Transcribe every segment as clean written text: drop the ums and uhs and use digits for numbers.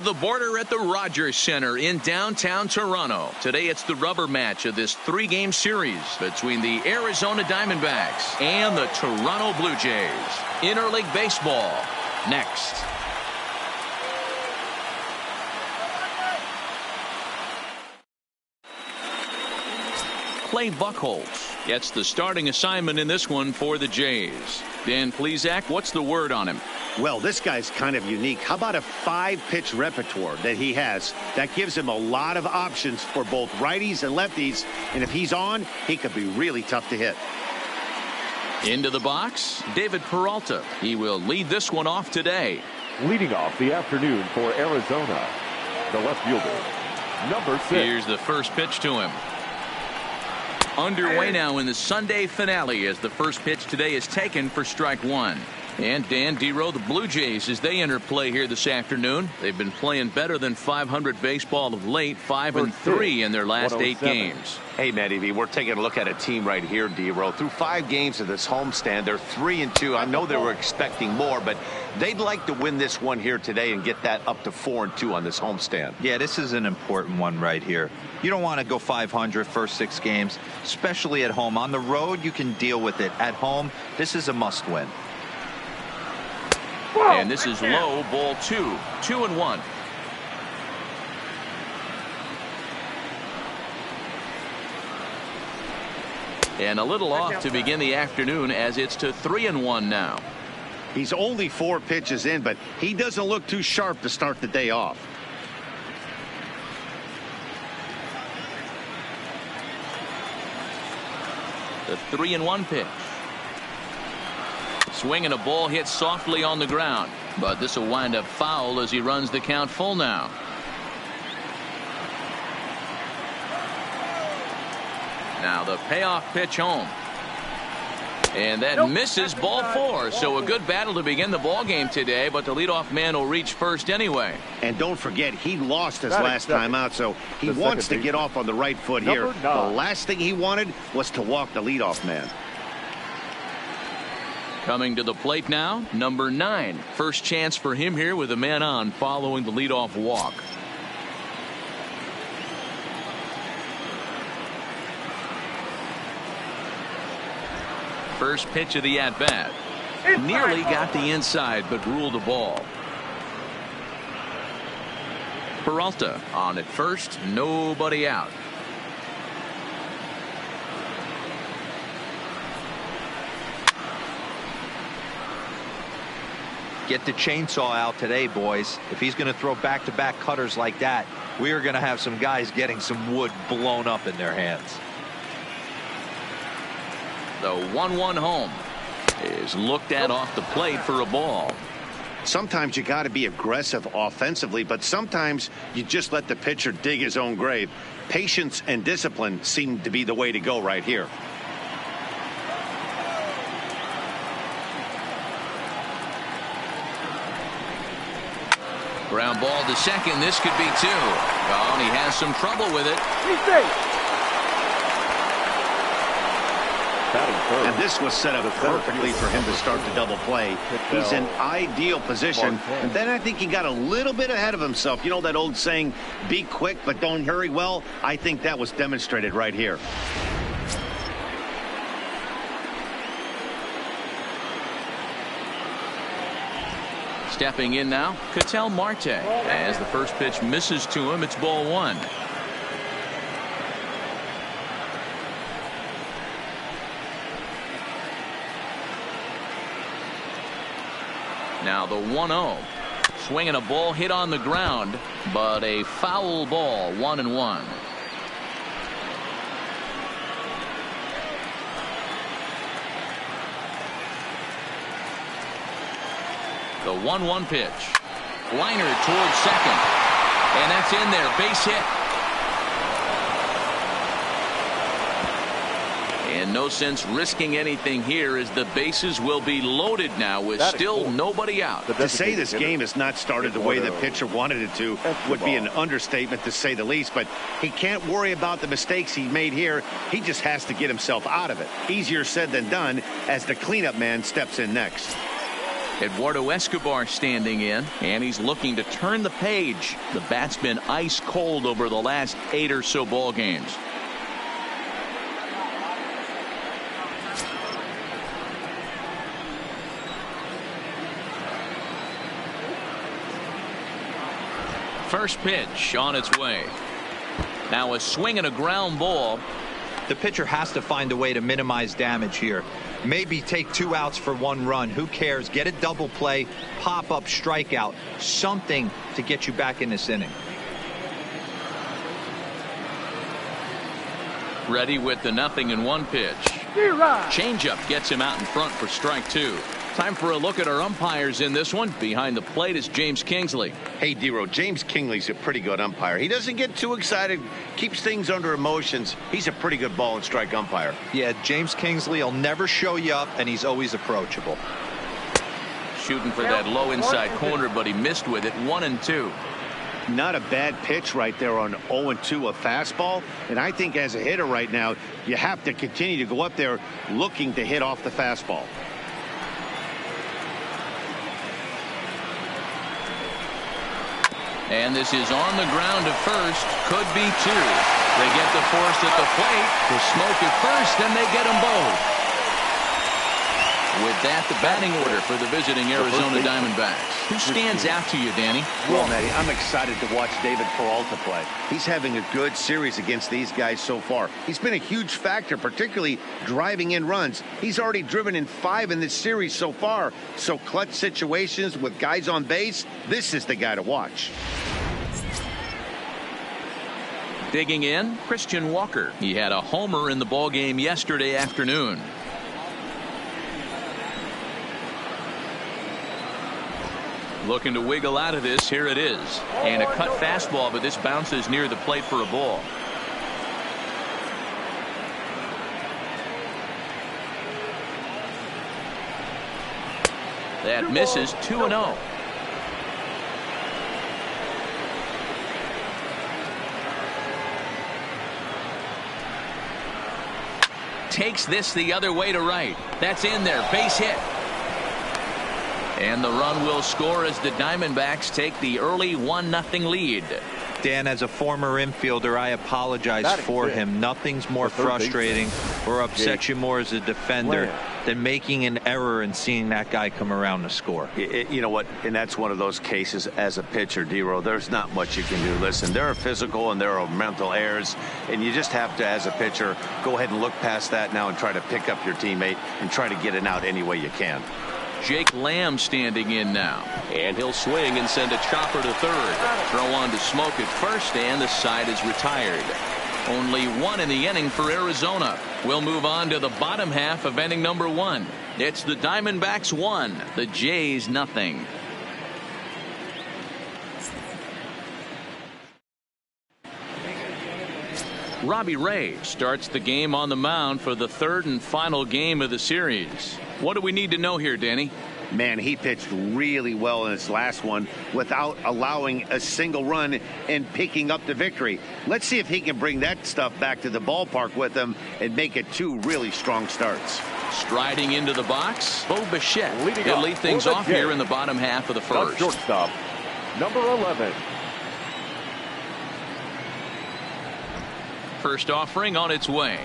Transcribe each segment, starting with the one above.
The border at the Rogers Center in downtown Toronto. Today it's the rubber match of this 3-game series between the Arizona Diamondbacks and the Toronto Blue Jays. Interleague baseball next. Clay Buchholz gets the starting assignment in this one for the Jays. Dan Plesac, what's the word on him? Well, this guy's kind of unique. How about a 5-pitch repertoire that he has? That gives him a lot of options for both righties and lefties. And if he's on, he could be really tough to hit. Into the box, David Peralta. He will lead this one off today. Leading off the afternoon for Arizona, the left fielder, number 6. Here's the first pitch to him. Underway now in the Sunday finale as the first pitch today is taken for strike 1. And Dan Dero, the Blue Jays, as they enter play here this afternoon, they've been playing better than 500 baseball of late, 5-3 in their last 8 games. Hey, Matty, we're taking a look at a team right here, Dero. Through 5 games of this homestand, they're 3-2. I know they were expecting more, but they'd like to win this one here today and get that up to 4-2 on this homestand. Yeah, this is an important one right here. You don't want to go 500 first 6 games, especially at home. On the road, you can deal with it. At home, this is a must-win. And this is low, ball 2, 2-1. And a little off to begin the afternoon as it's to 3-1 now. He's only 4 pitches in, but he doesn't look too sharp to start the day off. The 3-1 pitch. Swinging a ball hit softly on the ground, but this will wind up foul as he runs the count full now. Now the payoff pitch home. And that misses, ball 4. So a good battle to begin the ball game today, but the leadoff man will reach first anyway. And don't forget, he lost his last time out, so he wants to get off on the right foot here. The last thing he wanted was to walk the leadoff man. Coming to the plate now, number 9. First chance for him here with a man on following the leadoff walk. First pitch of the at-bat. Nearly got the inside, but ruled the ball. Peralta on at first, nobody out. Get the chainsaw out today, boys. If he's going to throw back-to-back cutters like that, we are going to have some guys getting some wood blown up in their hands. The 1-1 home is looked at off the plate for a ball. Sometimes you got to be aggressive offensively, but sometimes you just let the pitcher dig his own grave. Patience and discipline seem to be the way to go right here. Ground ball to second. This could be 2. Oh, and he has some trouble with it. And this was set up perfectly for him to start the double play. He's in ideal position. And then I think he got a little bit ahead of himself. You know that old saying, be quick but don't hurry? Well, I think that was demonstrated right here. Stepping in now, Ketel Marte. As the first pitch misses to him, it's ball 1. Now the 1-0. Swinging a ball hit on the ground, but a foul ball, 1-1. The 1-1 pitch. Liner towards second. And that's in there. Base hit. And no sense risking anything here as the bases will be loaded now with still nobody out. To say this game has not started the way the pitcher wanted it to would be an understatement, to say the least. But he can't worry about the mistakes he made here. He just has to get himself out of it. Easier said than done as the cleanup man steps in next. Eduardo Escobar standing in, and he's looking to turn the page. The bat's been ice cold over the last 8 or so ball games. First pitch on its way. Now a swing and a ground ball. The pitcher has to find a way to minimize damage here. Maybe take 2 outs for 1 run. Who cares? Get a double play, pop up, strikeout, something to get you back in this inning. Ready with the 0-1 pitch. Changeup gets him out in front for strike 2. Time for a look at our umpires in this one. Behind the plate is James Kingsley. Hey, D-Row, James Kingsley's a pretty good umpire. He doesn't get too excited, keeps things under emotions. He's a pretty good ball and strike umpire. Yeah, James Kingsley will never show you up, and he's always approachable. Shooting for that low inside corner, but he missed with it. 1-2. Not a bad pitch right there on 0-2, a fastball. And I think as a hitter right now, you have to continue to go up there looking to hit off the fastball. And this is on the ground to first. Could be 2. They get the force at the plate. The smoke at first, and they get them both. With that, the batting order for the visiting Arizona Diamondbacks. Who stands out to you, Danny? Well, Matty, I'm excited to watch David Peralta play. He's having a good series against these guys so far. He's been a huge factor, particularly driving in runs. He's already driven in 5 in this series so far. So clutch situations with guys on base, this is the guy to watch. Digging in, Christian Walker. He had a homer in the ballgame yesterday afternoon. Looking to wiggle out of this. Here it is. And a cut fastball, but this bounces near the plate for a ball. That misses. 2-0. Takes this the other way to right. That's in there. Base hit. And the run will score as the Diamondbacks take the early 1-0 lead. Dan, as a former infielder, I apologize for him. Nothing's more frustrating or upsets you more as a defender than making an error and seeing that guy come around to score. You know what? And that's one of those cases as a pitcher, D-Row. There's not much you can do. Listen, there are physical and there are mental errors, and you just have to, as a pitcher, go ahead and look past that now and try to pick up your teammate and try to get it out any way you can. Jake Lamb standing in now, and he'll swing and send a chopper to third. Throw on to Smoke at first, and the side is retired. Only 1 in the inning for Arizona. We'll move on to the bottom half of inning number 1. It's the Diamondbacks 1, the Jays 0. Robbie Ray starts the game on the mound for the 3rd and final game of the series. What do we need to know here, Danny? Man, he pitched really well in his last one without allowing a single run and picking up the victory. Let's see if he can bring that stuff back to the ballpark with him and make it 2 really strong starts. Striding into the box, Bo Bichette. He'll lead things off here in the bottom half of the first. Shortstop, number 11. First offering on its way.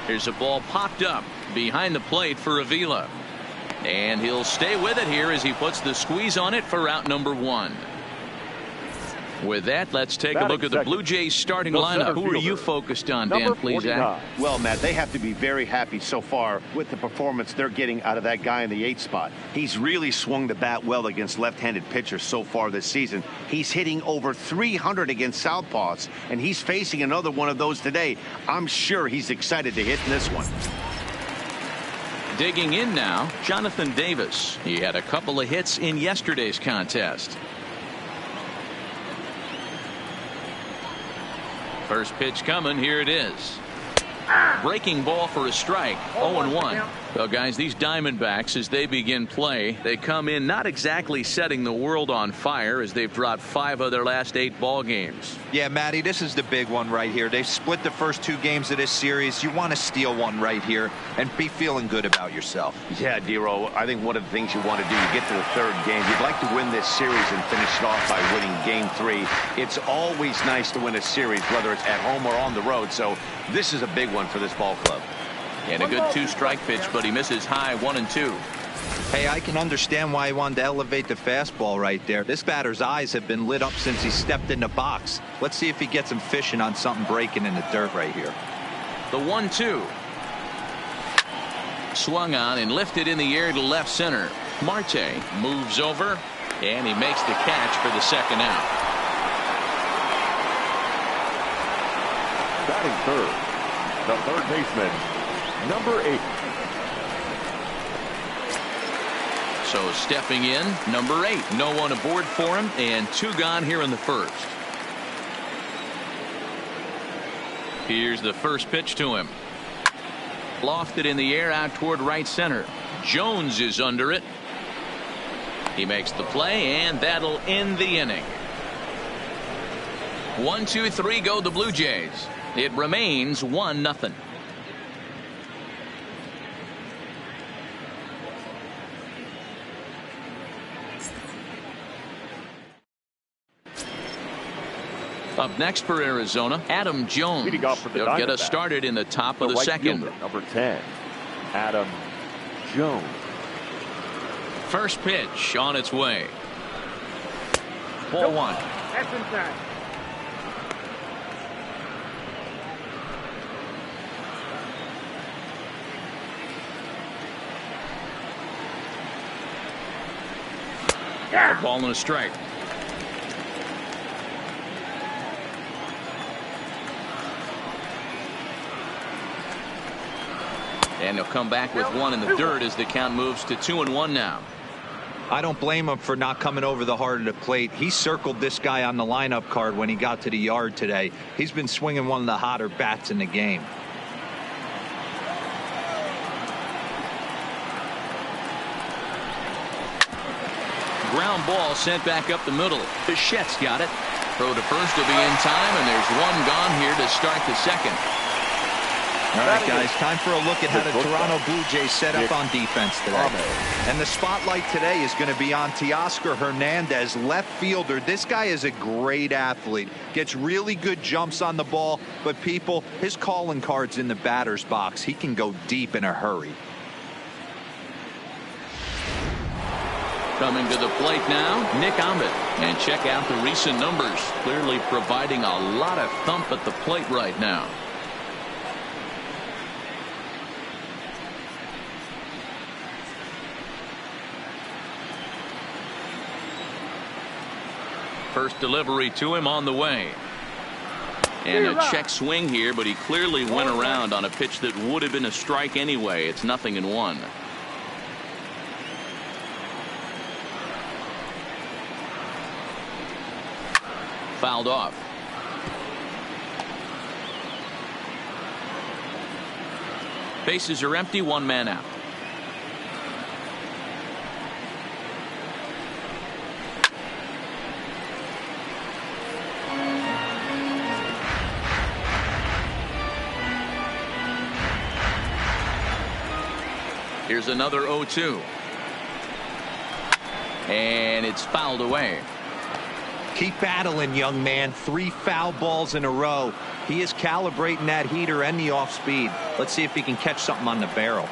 Here's a ball popped up behind the plate for Avila. And he'll stay with it here as he puts the squeeze on it for out number 1. With that, let's take a look at the Blue Jays starting lineup. Who are you focused on, Dan, please, Zach? Well, Matt, they have to be very happy so far with the performance they're getting out of that guy in the 8th spot. He's really swung the bat well against left-handed pitchers so far this season. He's hitting over 300 against southpaws, and he's facing another one of those today. I'm sure he's excited to hit this one. Digging in now, Jonathan Davis. He had a couple of hits in yesterday's contest. First pitch coming. Here it is. Breaking ball for a strike. 0-1. Well, guys, these Diamondbacks, as they begin play, they come in not exactly setting the world on fire, as they've dropped 5 of their last 8 ball games. Yeah, Matty, this is the big one right here. They've split the first 2 games of this series. You want to steal one right here and be feeling good about yourself. Yeah, Dero, I think one of the things you want to do, you get to the 3rd game, you'd like to win this series and finish it off by winning game 3. It's always nice to win a series, whether it's at home or on the road. So this is a big one for this ball club. And a good 2-strike pitch, but he misses high. 1-2. Hey, I can understand why he wanted to elevate the fastball right there. This batter's eyes have been lit up since he stepped in the box. Let's see if he gets him fishing on something breaking in the dirt right here. The 1-2. Swung on and lifted in the air to left center. Marte moves over, and he makes the catch for the 2nd out. Batting third, the 3rd baseman, number 8. So stepping in, number 8. No one aboard for him, and 2 gone here in the 1st. Here's the first pitch to him. Lofted in the air out toward right center. Jones is under it. He makes the play, and that'll end the inning. 1, 2, 3 go the Blue Jays. It remains 1-0. Up next for Arizona, Adam Jones. He'll get us started in the top of the 2nd. Fielder, number 10, Adam Jones. First pitch on its way. Ball 1. That's inside. A ball and a strike. And he'll come back with 1 in the dirt as the count moves to 2-1 now. I don't blame him for not coming over the heart of the plate. He circled this guy on the lineup card when he got to the yard today. He's been swinging one of the hotter bats in the game. Ground ball sent back up the middle. Bichette's got it. Throw to first will be in time, and there's 1 gone here to start the 2nd. All right, guys, time for a look at how the Toronto Blue Jays set up on defense today. And the spotlight today is going to be on Teoscar Hernandez, left fielder. This guy is a great athlete. Gets really good jumps on the ball, but people, his calling card's in the batter's box. He can go deep in a hurry. Coming to the plate now, Nick Ahmed. And check out the recent numbers. Clearly providing a lot of thump at the plate right now. First delivery to him on the way. And a check swing here, but he clearly went around on a pitch that would have been a strike anyway. It's 0-1. Fouled off. Bases are empty, 1 man out. Here's another 0-2. And it's fouled away. Keep battling, young man. 3 foul balls in a row. He is calibrating that heater and the off speed. Let's see if he can catch something on the barrel.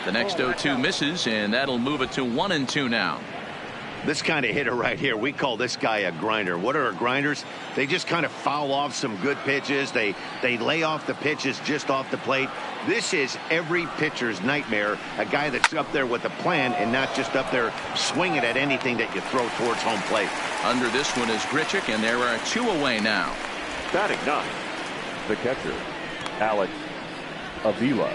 The next 0-2 misses, and that'll move it to 1-2 now. This kind of hitter right here, we call this guy a grinder. What are grinders? They just kind of foul off some good pitches. They lay off the pitches just off the plate. This is every pitcher's nightmare, a guy that's up there with a plan and not just up there swinging at anything that you throw towards home plate. Under this one is Grichuk, and there are 2 away now. Batting 9, the catcher, Alex Avila.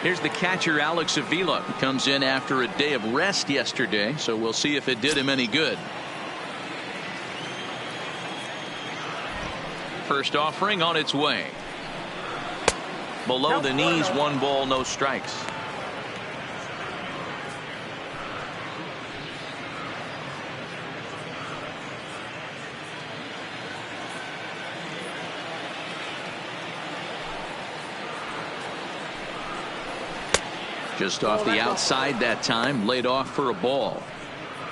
Here's the catcher, Alex Avila. He comes in after a day of rest yesterday, so we'll see if it did him any good. First offering on its way. Below the knees, 1 ball, no strikes. Just off the outside that time, laid off for a ball.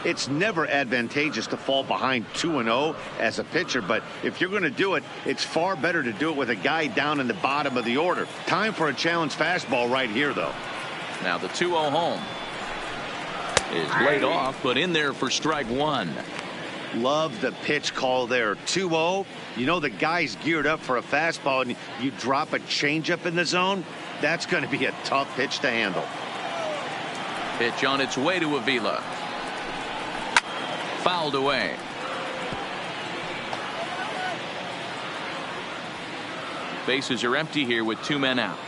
It's never advantageous to fall behind 2-0 as a pitcher, but if you're going to do it, it's far better to do it with a guy down in the bottom of the order. Time for a challenge fastball right here, though. Now the 2-0 home is laid off, but in there for strike 1. Love the pitch call there. 2-0. You know the guy's geared up for a fastball, and you drop a changeup in the zone. That's going to be a tough pitch to handle. Pitch on its way to Avila. Fouled away. Bases are empty here with 2 men out.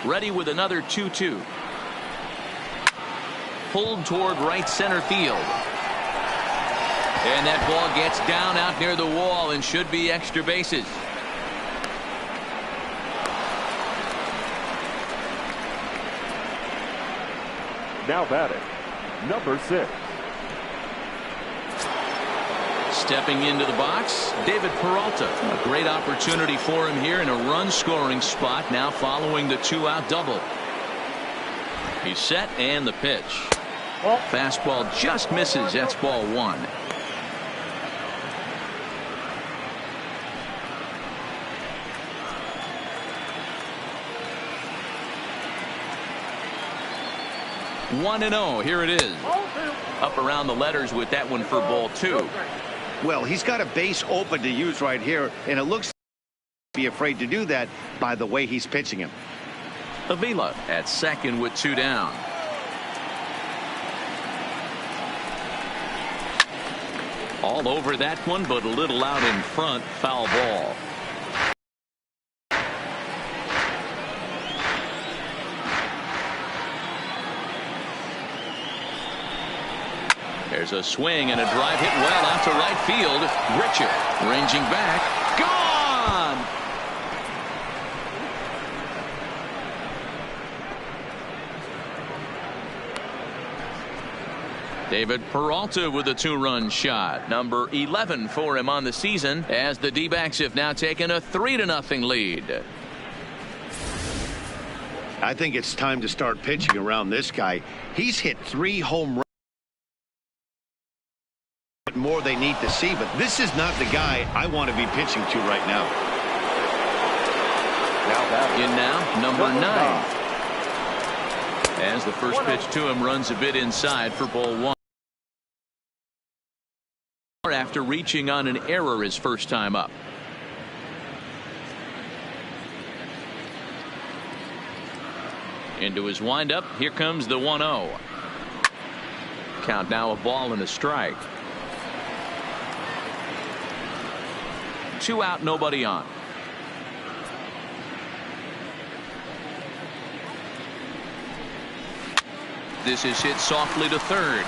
Ready with another 2-2. Pulled toward right center field. And that ball gets down out near the wall and should be extra bases. Now batting, number 6. Stepping into the box, David Peralta. A great opportunity for him here in a run-scoring spot now following the 2-out double. He's set and the pitch. Fastball just misses. That's ball 1. One and 0. Here it is. Up around the letters with that one for ball 2. Well, he's got a base open to use right here, and it looks like he'd be afraid to do that by the way he's pitching him. Avila at second with 2 down. All over that one, but a little out in front. Foul ball. There's a swing and a drive hit well out to right field. Richard ranging back. Gone! David Peralta with a 2-run shot. Number 11 for him on the season as the D-backs have now taken a 3-0 lead. I think it's time to start pitching around this guy. He's hit 3 home runs. More they need to see, but this is not the guy I want to be pitching to right now. In now, number 9. As the first pitch to him runs a bit inside for ball 1. After reaching on an error his first time up. Into his windup. Here comes the 1-0. Count now a ball and a strike. 2 out, nobody on. This is hit softly to third.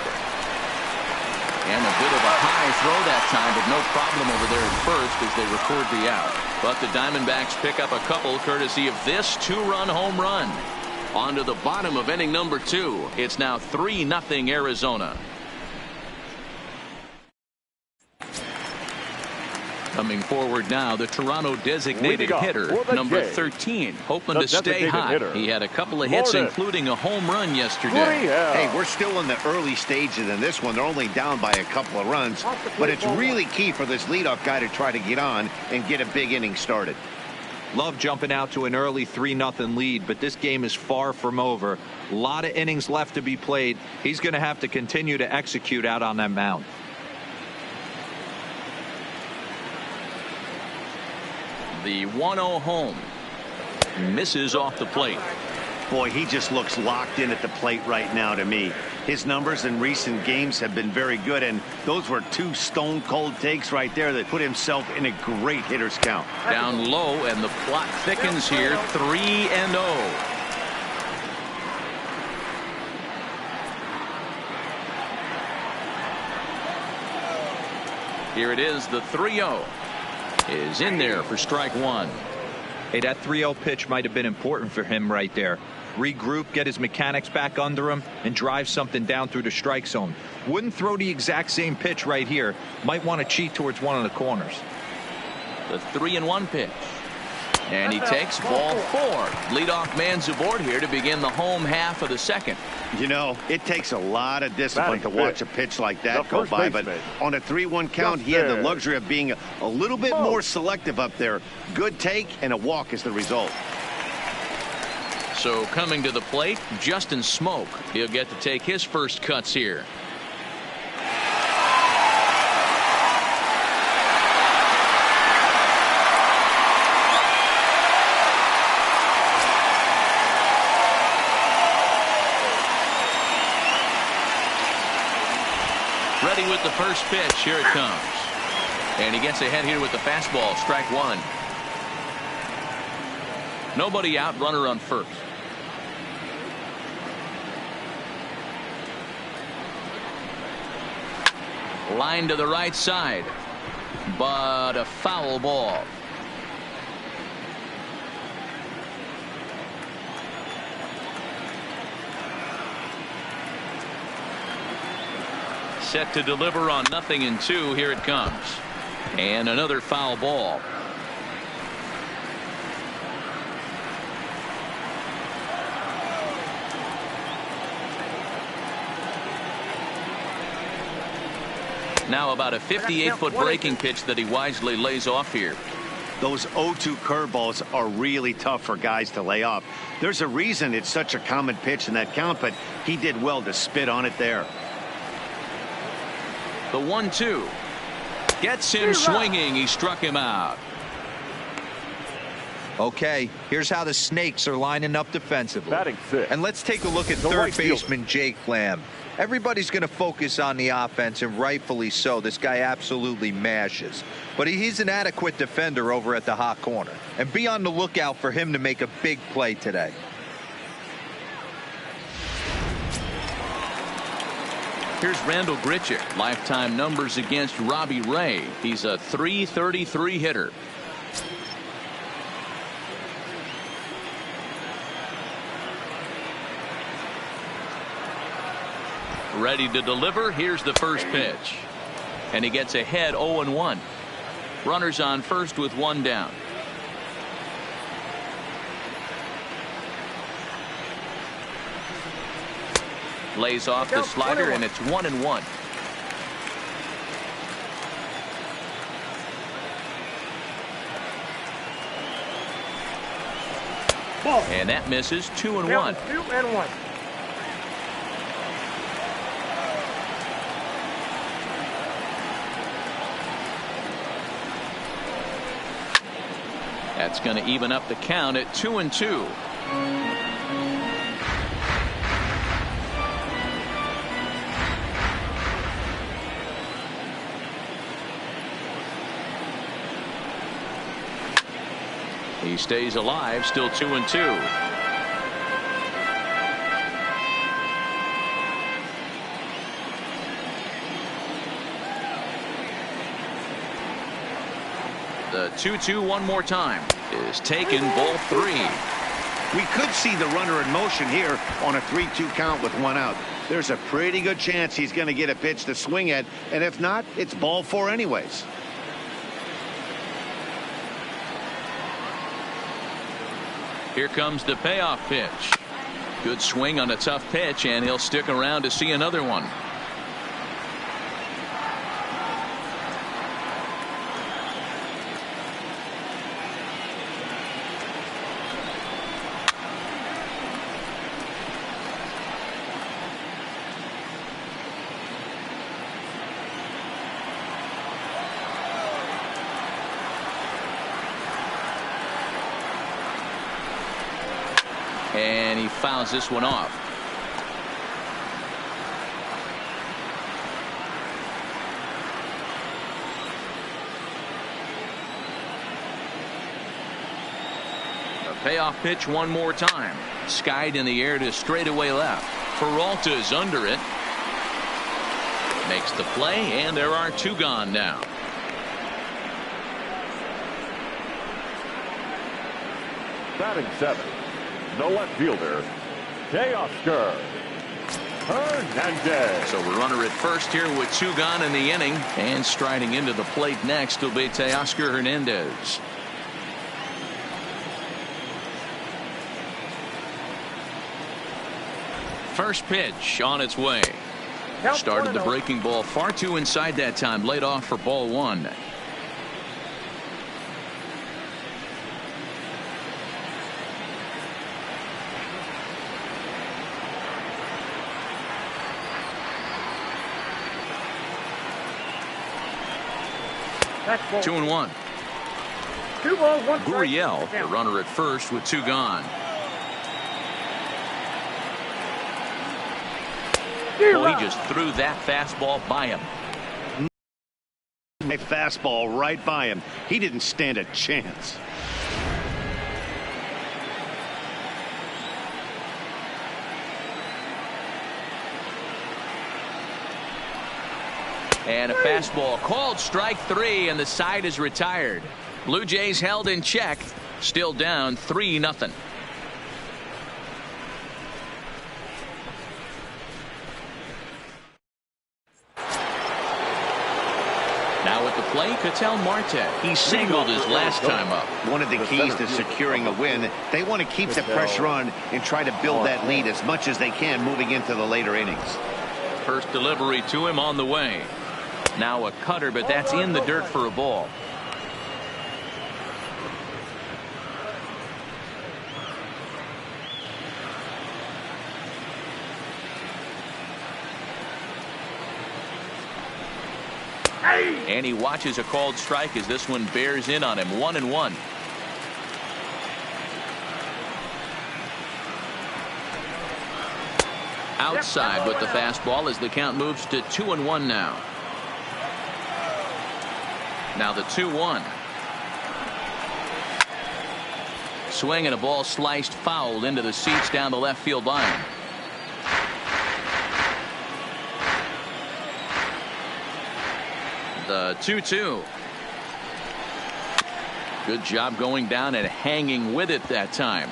And a bit of a high throw that time, but no problem over there at first as they record the out. But the Diamondbacks pick up a couple courtesy of this 2-run home run. On to the bottom of inning number 2. It's now 3-0 Arizona. Coming forward now, the Toronto designated hitter, number 13, hoping to stay hot. He had a couple of hits, including a home run yesterday. Hey, we're still in the early stages in this one. They're only down by a couple of runs, but it's really key for this leadoff guy to try to get on and get a big inning started. Love jumping out to an early 3-0 lead, but this game is far from over. A lot of innings left to be played. He's going to have to continue to execute out on that mound. The 1-0 home misses off the plate. Boy, he just looks locked in at the plate right now to me. His numbers in recent games have been very good, and those were two stone-cold takes right there that put himself in a great hitter's count. Down low, and the plot thickens here, 3-0. Here it is, the 3-0 is in there for strike one. Hey, that 3-0 pitch might have been important for him right there. Regroup, get his mechanics back under him, and drive something down through the strike zone. Wouldn't throw the exact same pitch right here. Might want to cheat towards one of the corners. The 3-1 pitch. And he takes ball 4. Leadoff man's aboard here to begin the home half of the second. You know, it takes a lot of discipline to watch a pitch like that go by, but on a 3-1 count, he had the luxury of being a little bit more selective up there. Good take and a walk is the result. So coming to the plate, Justin Smoke. He'll get to take his first cuts here. Ready with the first pitch. Here it comes. And he gets ahead here with the fastball. Strike one. Nobody out. Runner on first. Line to the right side. But a foul ball. Set to deliver on 0-2. Here it comes. And another foul ball. Now about a 58-foot breaking pitch that he wisely lays off here. Those 0-2 curveballs are really tough for guys to lay off. There's a reason it's such a common pitch in that count, but he did well to spit on it there. The 1-2 gets him swinging. He struck him out. Okay, here's how the Snakes are lining up defensively. Batting fifth. And let's take a look at third baseman Jake Lamb. Everybody's going to focus on the offense, and rightfully so. This guy absolutely mashes. But he's an adequate defender over at the hot corner. And be on the lookout for him to make a big play today. Here's Randall Grichuk. Lifetime numbers against Robbie Ray. He's a .333 hitter. Ready to deliver. Here's the first pitch. And he gets ahead 0-1. Runners on first with one down. Lays off the slider, and it's 1-1. And that misses. 2-1. 2-1. That's going to even up the count at 2-2. He stays alive, still 2-2. The 2-2 one more time is taken, ball 3. We could see the runner in motion here on a 3-2 count with one out. There's a pretty good chance he's going to get a pitch to swing at, and if not, it's ball 4 anyways. Here comes the payoff pitch. Good swing on a tough pitch, and he'll stick around to see another one. And he fouls this one off. Payoff pitch one more time. Skied in the air to straightaway left. Peralta's under it. Makes the play, and there are 2 gone now. Batting 7th, the left fielder, Teoscar Hernandez. So we're runner at first here with 2 gone in the inning, and striding into the plate next will be Teoscar Hernandez. First pitch on its way. Started the breaking ball far too inside that time. Laid off for ball 1. That's 2-1. 2 balls, 1 strike. Gurriel, the runner at first with 2 gone. Well, he just threw that fastball by him. A fastball right by him. He didn't stand a chance. And a fastball called strike 3, and the side is retired. Blue Jays held in check, still down 3-0. Now at the plate, Ketel Marte. He singled his last time up. One of the keys to securing a win, they want to keep the pressure on and try to build that lead as much as they can moving into the later innings. First delivery to him on the way. Now a cutter, but that's in the dirt for a ball. And he watches a called strike as this one bears in on him. 1-1. Outside with the fastball as the count moves to 2-1 now. Now the 2-1. Swing and a ball sliced fouled into the seats down the left field line. The 2-2. Good job going down and hanging with it that time.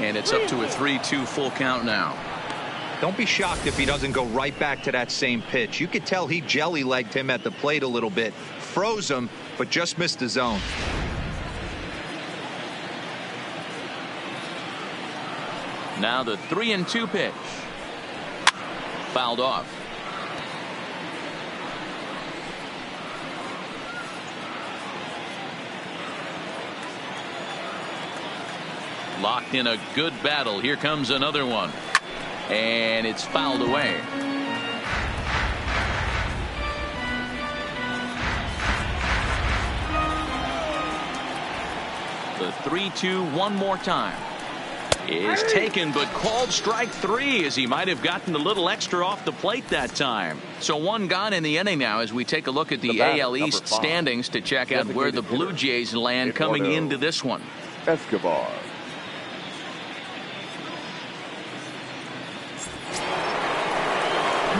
And it's up to a 3-2 full count now. Don't be shocked if he doesn't go right back to that same pitch. You could tell he jelly-legged him at the plate a little bit. Froze him, but just missed the zone. Now the 3-2 pitch. Fouled off. Locked in a good battle. Here comes another one. And it's fouled away. The 3-2 one more time is taken, but called strike 3 as he might have gotten a little extra off the plate that time. So 1 gone in the inning now as we take a look at the AL East standings to check out where the Blue Jays land coming into this one. Escobar.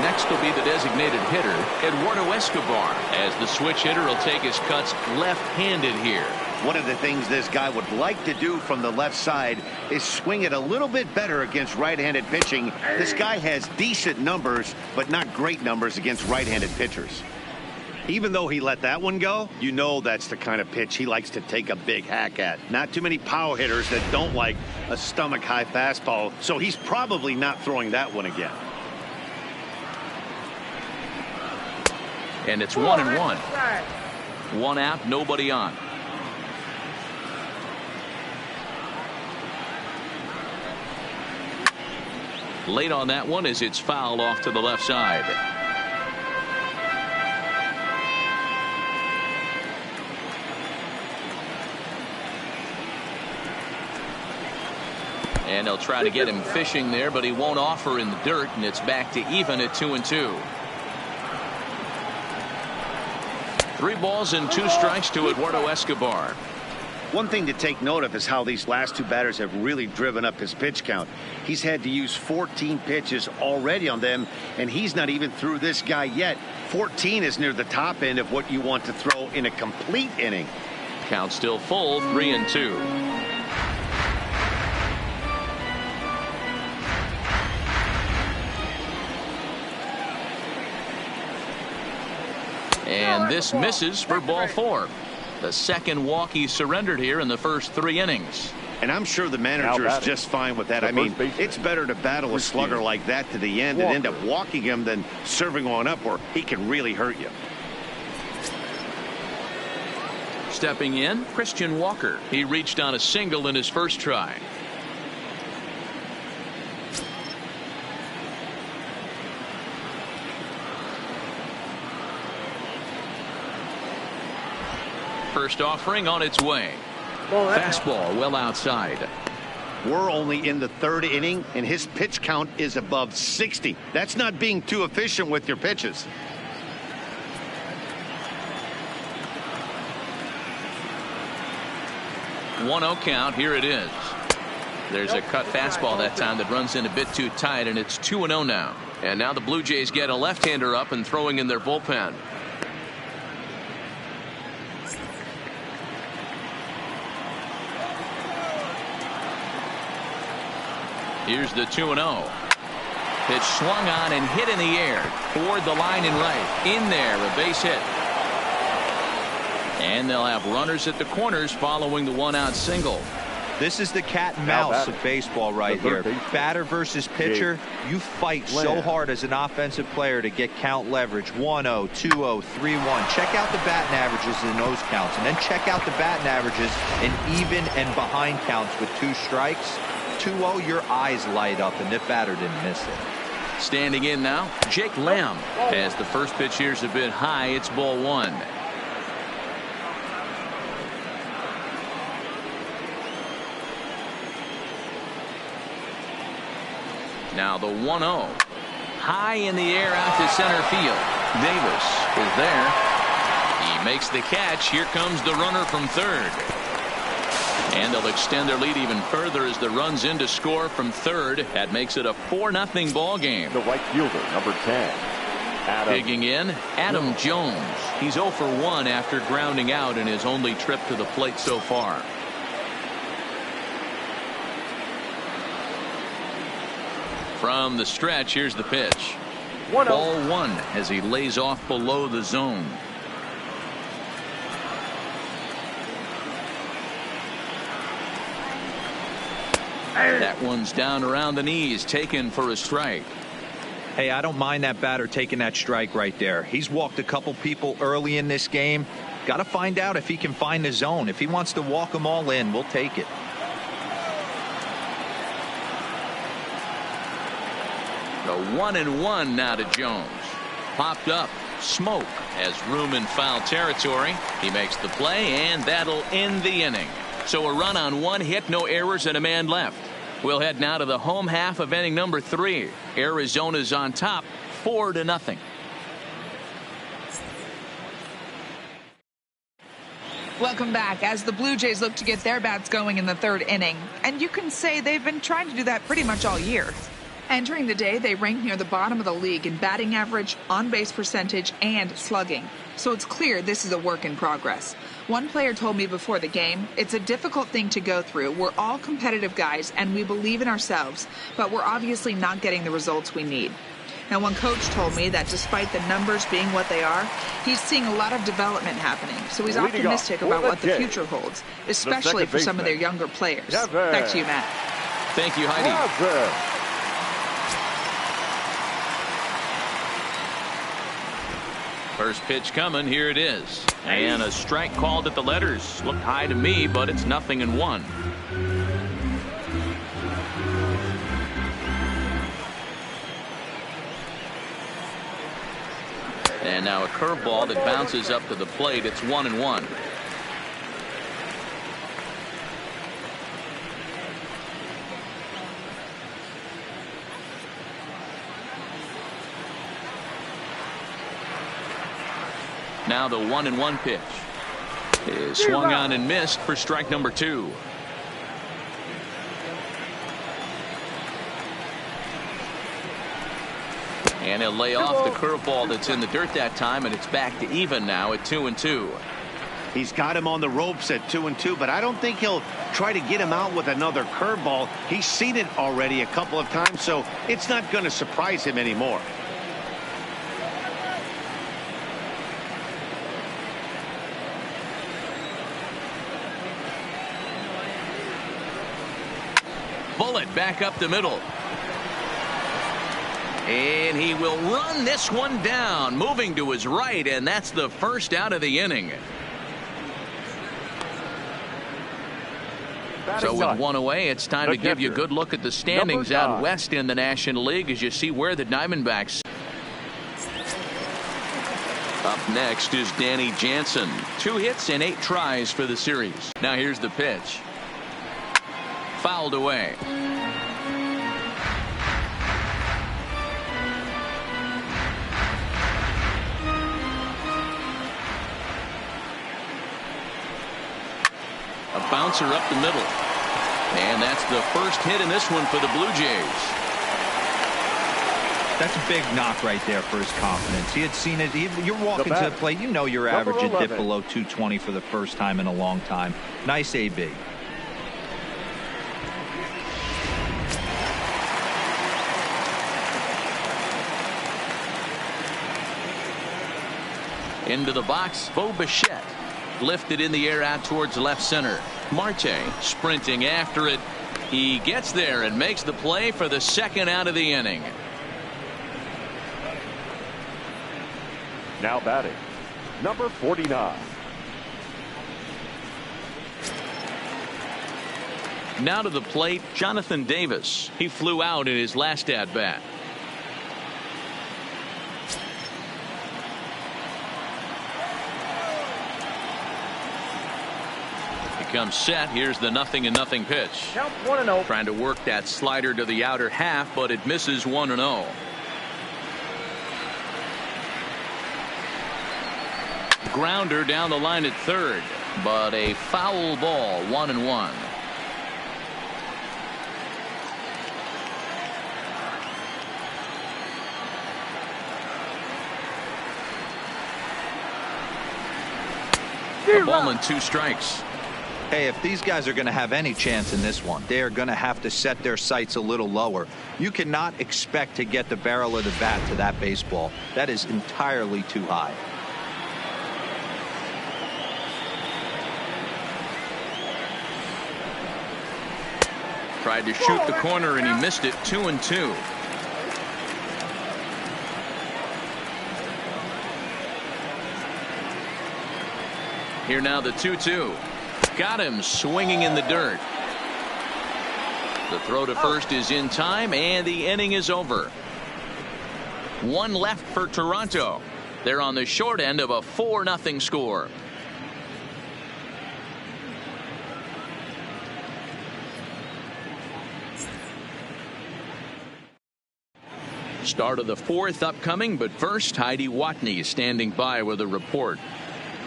Next will be the designated hitter, Eduardo Escobar, as the switch hitter will take his cuts left-handed here. One of the things this guy would like to do from the left side is swing it a little bit better against right-handed pitching. This guy has decent numbers, but not great numbers against right-handed pitchers. Even though he let that one go, you know that's the kind of pitch he likes to take a big hack at. Not too many power hitters that don't like a stomach-high fastball, so he's probably not throwing that one again. And it's 1-1. 1 out, nobody on. Late on that one as it's fouled off to the left side. And they'll try to get him fishing there, but he won't offer in the dirt, and it's back to even at 2-2. 3 balls and 2 strikes to Eduardo Escobar. One thing to take note of is how these last 2 batters have really driven up his pitch count. He's had to use 14 pitches already on them, and he's not even through this guy yet. 14 is near the top end of what you want to throw in a complete inning. Count still full, 3-2. And this misses for ball 4. The second walk he surrendered here in the first 3 innings. And I'm sure the manager is just fine with that. I mean, it's better to battle a slugger like that to the end and end up walking him than serving one up where he can really hurt you. Stepping in, Christian Walker. He reached on a single in his first try. First offering on its way. Fastball well outside. We're only in the 3rd inning, and his pitch count is above 60. That's not being too efficient with your pitches. One-0 count. Here it is. There's a cut fastball that time that runs in a bit too tight, and it's 2-0 now. And now the Blue Jays get a left-hander up and throwing in their bullpen. Here's the 2-0. Pitch swung on and hit in the air toward the line and right. In there, a base hit. And they'll have runners at the corners following the 1-out single. This is the cat and mouse of baseball right here. Batter versus pitcher. You fight so hard as an offensive player to get count leverage. 1-0, 2-0, 3-1. Check out the batting averages in those counts, and then check out the batting averages in even and behind counts with 2 strikes. 2-0, your eyes light up, and the batter didn't miss it. Standing in now, Jake Lamb. As the first pitch here's a bit high, it's ball 1. Now the 1-0. High in the air out to center field. Davis is there. He makes the catch. Here comes the runner from third. And they'll extend their lead even further as the runs in to score from third. That makes it a 4-0 ball game. The right fielder, number 10. Digging in, Adam Jones. He's 0 for 1 after grounding out in his only trip to the plate so far. From the stretch, here's the pitch. Ball 1 as he lays off below the zone. That one's down around the knees, taken for a strike. Hey, I don't mind that batter taking that strike right there. He's walked a couple people early in this game. Got to find out if he can find the zone. If he wants to walk them all in, we'll take it. The 1-1 now to Jones. Popped up. Smoke has room in foul territory. He makes the play, and that'll end the inning. So a run on 1 hit, no errors, and a man left. We'll head now to the home half of inning number 3. Arizona's on top, 4-0. Welcome back as the Blue Jays look to get their bats going in the 3rd inning. And you can say they've been trying to do that pretty much all year. Entering the day, they rank near the bottom of the league in batting average, on-base percentage, and slugging. So it's clear this is a work in progress. One player told me before the game, it's a difficult thing to go through. We're all competitive guys, and we believe in ourselves, but we're obviously not getting the results we need. Now, one coach told me that despite the numbers being what they are, he's seeing a lot of development happening. So he's optimistic about what the future holds, especially for some of their younger players. Back to you, Matt. Thank you, Heidi. First pitch coming. Here it is. And a strike called at the letters. Looked high to me, but it's 0-1. And now a curveball that bounces up to the plate. It's 1-1. Now the 1-1 pitch is swung on and missed for strike number 2. And he'll lay off the curveball that's in the dirt that time, and it's back to even now at 2-2. He's got him on the ropes at 2-2, but I don't think he'll try to get him out with another curveball. He's seen it already a couple of times, so it's not going to surprise him anymore. Bullet back up the middle. And he will run this one down, moving to his right, and that's the first out of the inning. So with one away, it's time to give you a good look at the standings out west in the National League as you see where the Diamondbacks. Up next is Danny Jansen. 2 hits and 8 tries for the series. Now here's the pitch. Fouled away. A bouncer up the middle. And that's the first hit in this one for the Blue Jays. That's a big knock right there for his confidence. He had seen it. You're walking to the plate. You know your average would dip below 220 for the first time in a long time. Nice AB. Into the box, Bo Bichette. Lifted in the air out towards left center. Marte sprinting after it. He gets there and makes the play for the second out of the inning. Now batting, number 49. Now to the plate, Jonathan Davis. He flew out in his last at bat. Comes set. Here's the 0-0 pitch. Count 1-0. Trying to work that slider to the outer half, but it misses 1-0. Grounder down the line at third, but a foul ball. 1-1. A ball and 2 strikes. Hey, if these guys are going to have any chance in this one, they are going to have to set their sights a little lower. You cannot expect to get the barrel of the bat to that baseball. That is entirely too high. Tried to shoot the corner and he missed it. 2-2. Here now the 2-2. Got him swinging in the dirt. The throw to first is in time, and the inning is over. 1 left for Toronto. They're on the short end of a 4-0 score. Start of the 4th upcoming, but first, Heidi Watney is standing by with a report.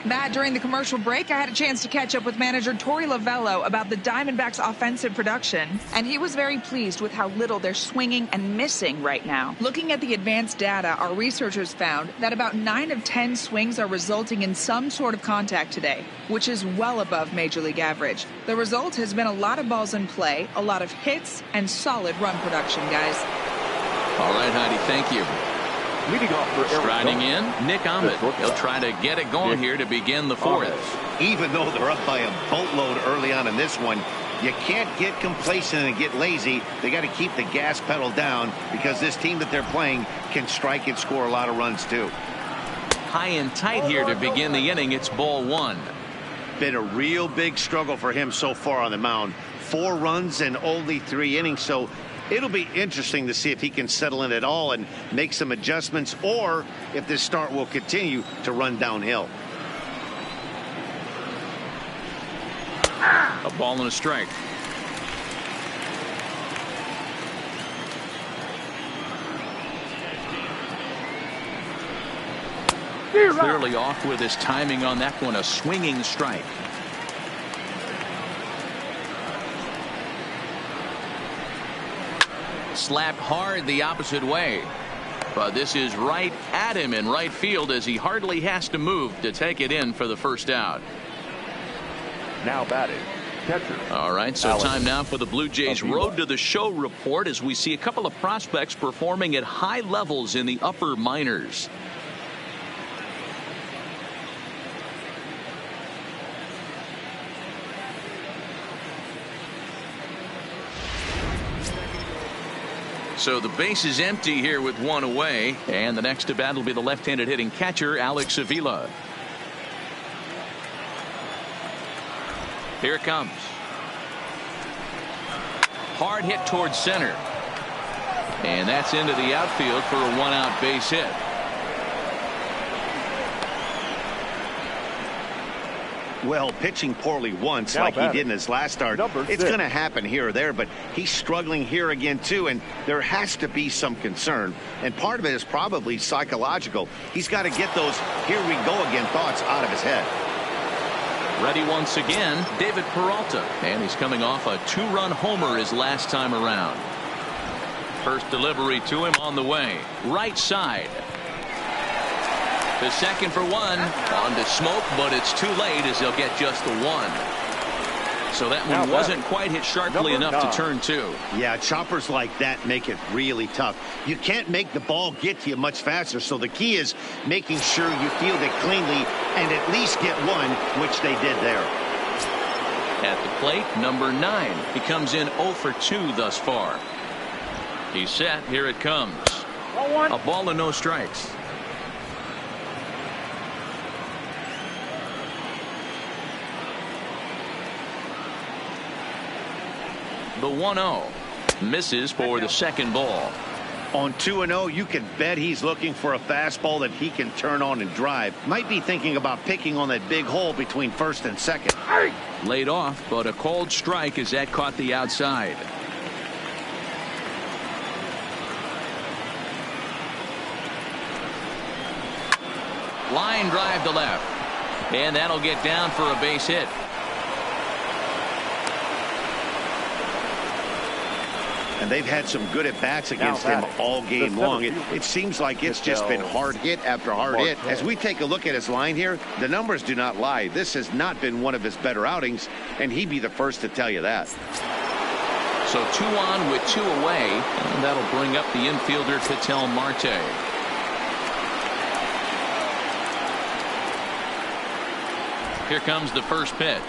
Matt, during the commercial break, I had a chance to catch up with manager Torey Lovello about the Diamondbacks' offensive production, and he was very pleased with how little they're swinging and missing right now. Looking at the advanced data, our researchers found that about 9 of 10 swings are resulting in some sort of contact today, which is well above Major League average. The result has been a lot of balls in play, a lot of hits, and solid run production, guys. All right, Heidi, thank you. Leading off for Arizona. Striding in, Nick Ahmed. He'll try to get it going here to begin the 4th. Even though they're up by a boatload early on in this one, you can't get complacent and get lazy. They got to keep the gas pedal down because this team that they're playing can strike and score a lot of runs too. High and tight here to begin the inning. It's ball 1. Been a real big struggle for him so far on the mound. 4 runs and only 3 innings, so It'll be interesting to see if he can settle in at all and make some adjustments, or if this start will continue to run downhill. A ball and a strike. Clearly off with his timing on that one. A swinging strike. Slapped hard the opposite way. But this is right at him in right field as he hardly has to move to take it in for the first out. Now batting, catcher. All right, so time now for the Blue Jays Road to the Show report as we see a couple of prospects performing at high levels in the upper minors. So the base is empty here with one away, and the next to bat will be the left-handed hitting catcher Alex Avila. Here it comes. Hard hit towards center, and that's into the outfield for a one-out base hit. Well, pitching poorly once like he did in his last start, it's going to happen here or there, but he's struggling here again too, and there has to be some concern, and part of it is probably psychological. He's got to get those here we go again thoughts out of his head. Ready once again, David Peralta, and he's coming off a two-run homer his last time around. First delivery to him on the way, right side. To second for one, on to Smoke, but it's too late as he'll get just the one. So that one wasn't quite hit sharply enough to turn two. Yeah, choppers like that make it really tough. You can't make the ball get to you much faster, so the key is making sure you field it cleanly and at least get one, which they did there. At the plate, number 9. He comes in 0 for 2 thus far. He's set. Here it comes. A ball and no strikes. The 1-0 misses for the second ball. On 2-0, you can bet he's looking for a fastball that he can turn on and drive. Might be thinking about picking on that big hole between first and second. Laid off, but a called strike as that caught the outside. Line drive to left, and that'll get down for a base hit. And they've had some good at-bats against him all game long. It seems like it's just been hard hit after hard hit. As we take a look at his line here, the numbers do not lie. This has not been one of his better outings, and he'd be the first to tell you that. So 2 on with 2 away, and that'll bring up the infielder Ketel Marte. Here comes the first pitch.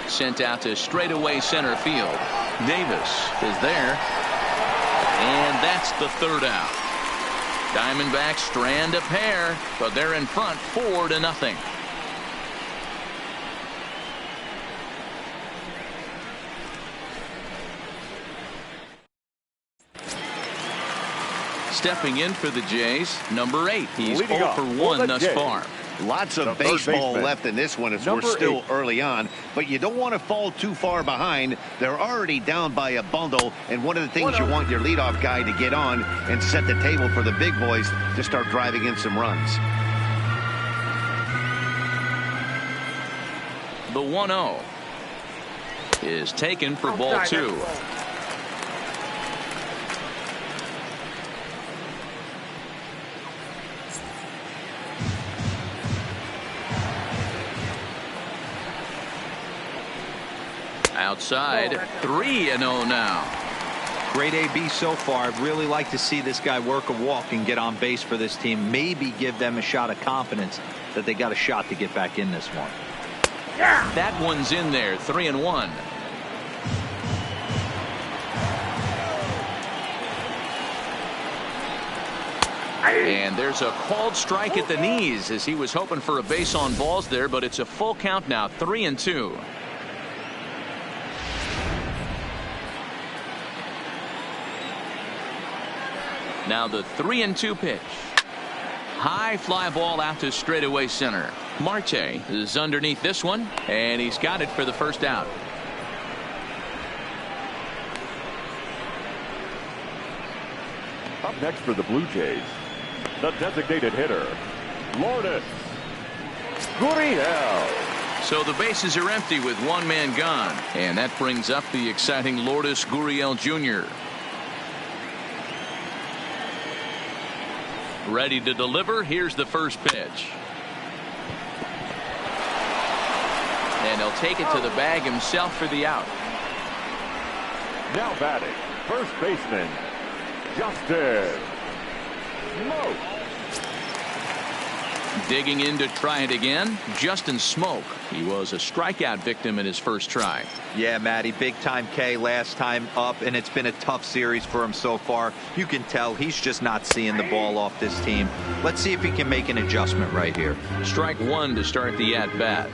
Sent out to straightaway center field. Davis is there, and that's the third out. Diamondbacks strand a pair, but they're in front 4-0. Stepping in for the Jays, number 8. He's 0 for 1 thus far. Lots of baseball left in this one as we're still early on, but you don't want to fall too far behind. They're already down by a bundle, and one of the things you want your leadoff guy to get on and set the table for the big boys to start driving in some runs. The 1-0 is taken for ball 2. Outside, 3-0 now. Great AB so far. I'd really like to see this guy work a walk and get on base for this team. Maybe give them a shot of confidence that they got a shot to get back in this one. That one's in there, 3-1. And there's a called strike at the knees as he was hoping for a base on balls there, but it's a full count now, 3-2. Now the 3-2 pitch. High fly ball out to straightaway center. Marte is underneath this one, and he's got it for the first out. Up next for the Blue Jays, the designated hitter, Lourdes Gurriel. So the bases are empty with one man gone, and that brings up the exciting Lourdes Gurriel Jr. Ready to deliver. Here's the first pitch. And he'll take it to the bag himself for the out. Now batting, first baseman, Justin Smoke. Digging in to try it again, Justin Smoke. He was a strikeout victim in his first try. Yeah, Matty, big time K last time up, and it's been a tough series for him so far. You can tell he's just not seeing the ball off this team. Let's see if he can make an adjustment right here. Strike one to start the at-bat.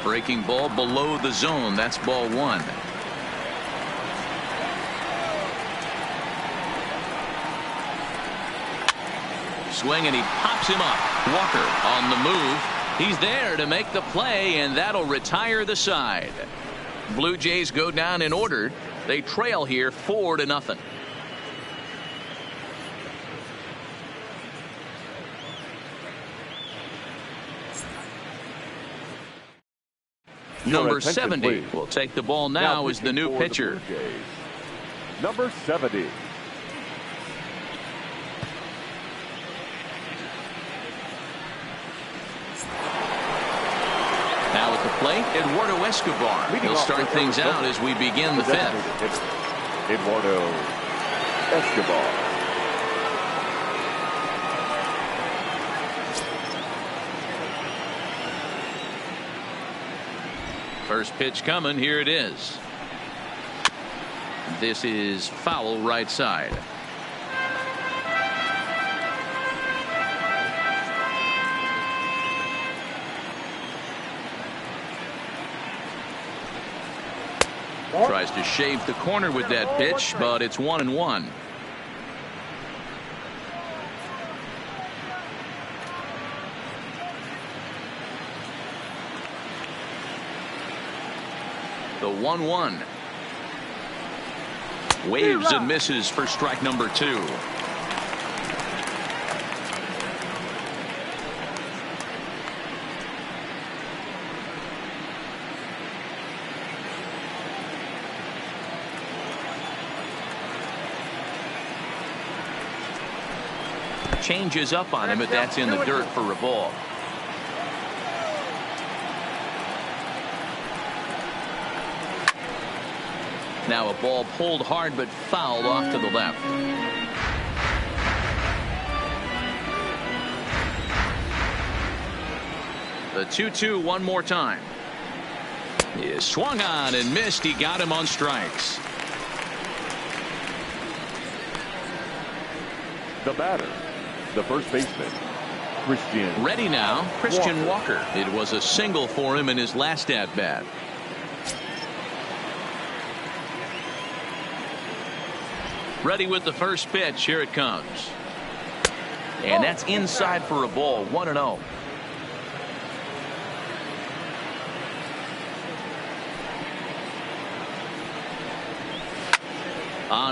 Breaking ball below the zone. That's ball one. Swing, and he pops him up. Walker on the move. He's there to make the play, and that'll retire the side. Blue Jays go down in order. They trail here 4-0. Number 70 please. will take the ball now as the new pitcher. Number 70. Now at the plate, Eduardo Escobar. He'll start things out as we begin the fifth. Eduardo Escobar. First pitch coming. Here it is. This is foul right side. Tries to shave the corner with that pitch, but it's 1-1. The 1-1. Waves and misses for strike number 2. Changes up on him, but that's in the dirt for a ball. Now a ball pulled hard but fouled off to the left. The 2-2 one more time. He swung on and missed. He got him on strikes. The batter, the first baseman, Christian. Ready now, Christian Walker. It was a single for him in his last at-bat. Ready with the first pitch. Here it comes. And that's inside for a ball. 1-0.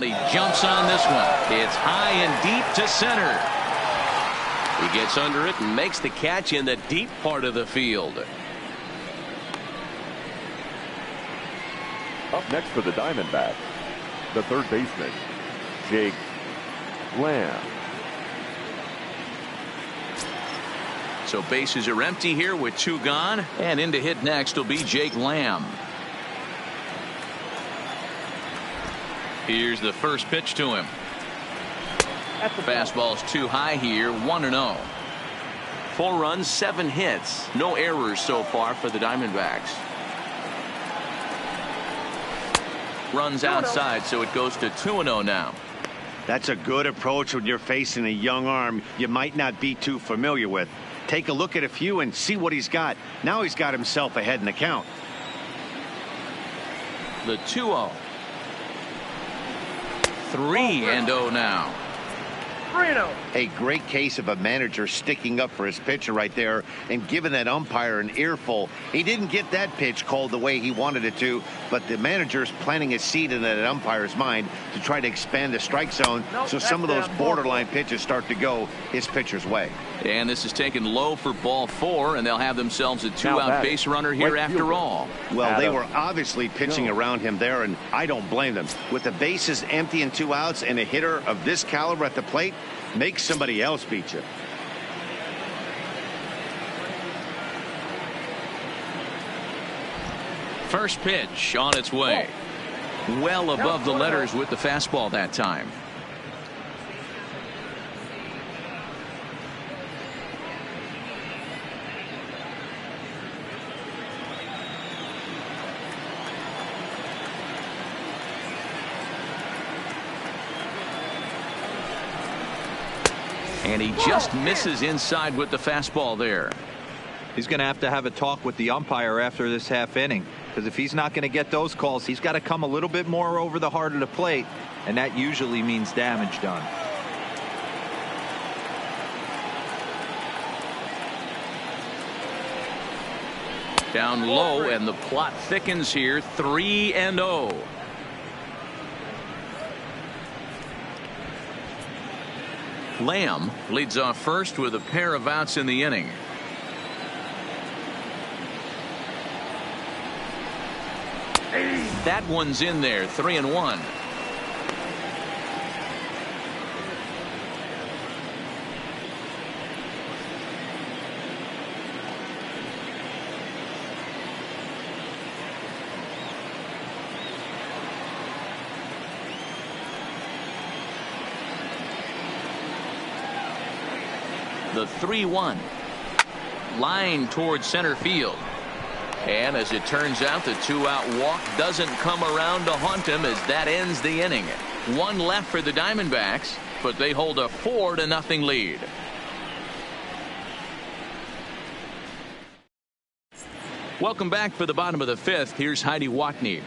He jumps on this one. It's high and deep to center. He gets under it and makes the catch in the deep part of the field. Up next for the Diamondbacks, the third baseman, Jake Lamb. So bases are empty here with 2 gone, and in to hit next will be Jake Lamb. Here's the first pitch to him. Fastball's too high here. 1-0. 4 runs, 7 hits. No errors so far for the Diamondbacks. Runs outside, so it goes to 2-0 now. That's a good approach when you're facing a young arm you might not be too familiar with. Take a look at a few and see what he's got. Now he's got himself ahead in the count. The 2-0. 3-0 now. 3-0. A great case of a manager sticking up for his pitcher right there and giving that umpire an earful. He didn't get that pitch called the way he wanted it to, but the manager's planting a seed in that umpire's mind to try to expand the strike zone, so some of those borderline pitches start to go his pitcher's way. And this is taken low for ball 4, and they'll have themselves a 2-out base runner here after all. Well, they were obviously pitching around him there, and I don't blame them. With the bases empty and 2 outs and a hitter of this caliber at the plate, make somebody else beat you. First pitch on its way. Well above the letters with the fastball that time. And he just misses inside with the fastball there. He's going to have a talk with the umpire after this half inning, because if he's not going to get those calls, he's got to come a little bit more over the heart of the plate, and that usually means damage done. Down low, and the plot thickens here. 3-0. Lamb leads off first with a pair of outs in the inning. That one's in there. 3-1. The 3-1 line towards center field, and as it turns out, the 2-out walk doesn't come around to haunt him, as that ends the inning. 1 left for the Diamondbacks, but they hold a 4-0 lead. Welcome back for the bottom of the 5th. Here's Heidi Watney.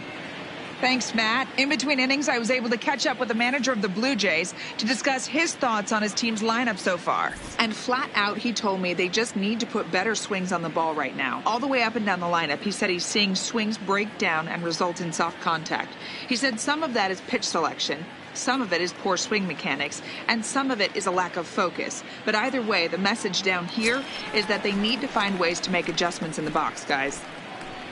Thanks, Matt. In between innings, I was able to catch up with the manager of the Blue Jays to discuss his thoughts on his team's lineup so far. And flat out, he told me they just need to put better swings on the ball right now. All the way up and down the lineup, he said he's seeing swings break down and result in soft contact. He said some of that is pitch selection, some of it is poor swing mechanics, and some of it is a lack of focus. But either way, the message down here is that they need to find ways to make adjustments in the box, guys.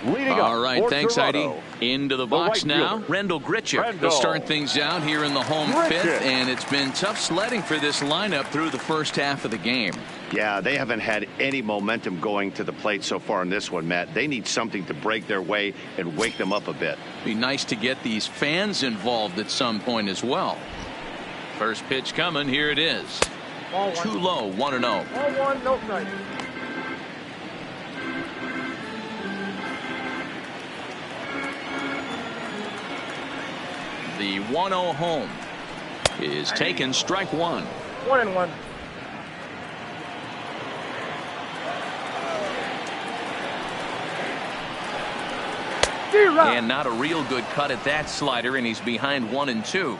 All right, thanks, Heidi. Into the box now, Rendell Gritchick. They'll start things out here in the home 5th, and it's been tough sledding for this lineup through the first half of the game. Yeah, they haven't had any momentum going to the plate so far in this one, Matt. They need something to break their way and wake them up a bit. Be nice to get these fans involved at some point as well. First pitch coming. Here it is. Too low. 1-0. 1-1, no strike. The 1-0 home is taken. Strike 1. 1-1. And not a real good cut at that slider, and he's behind 1-2.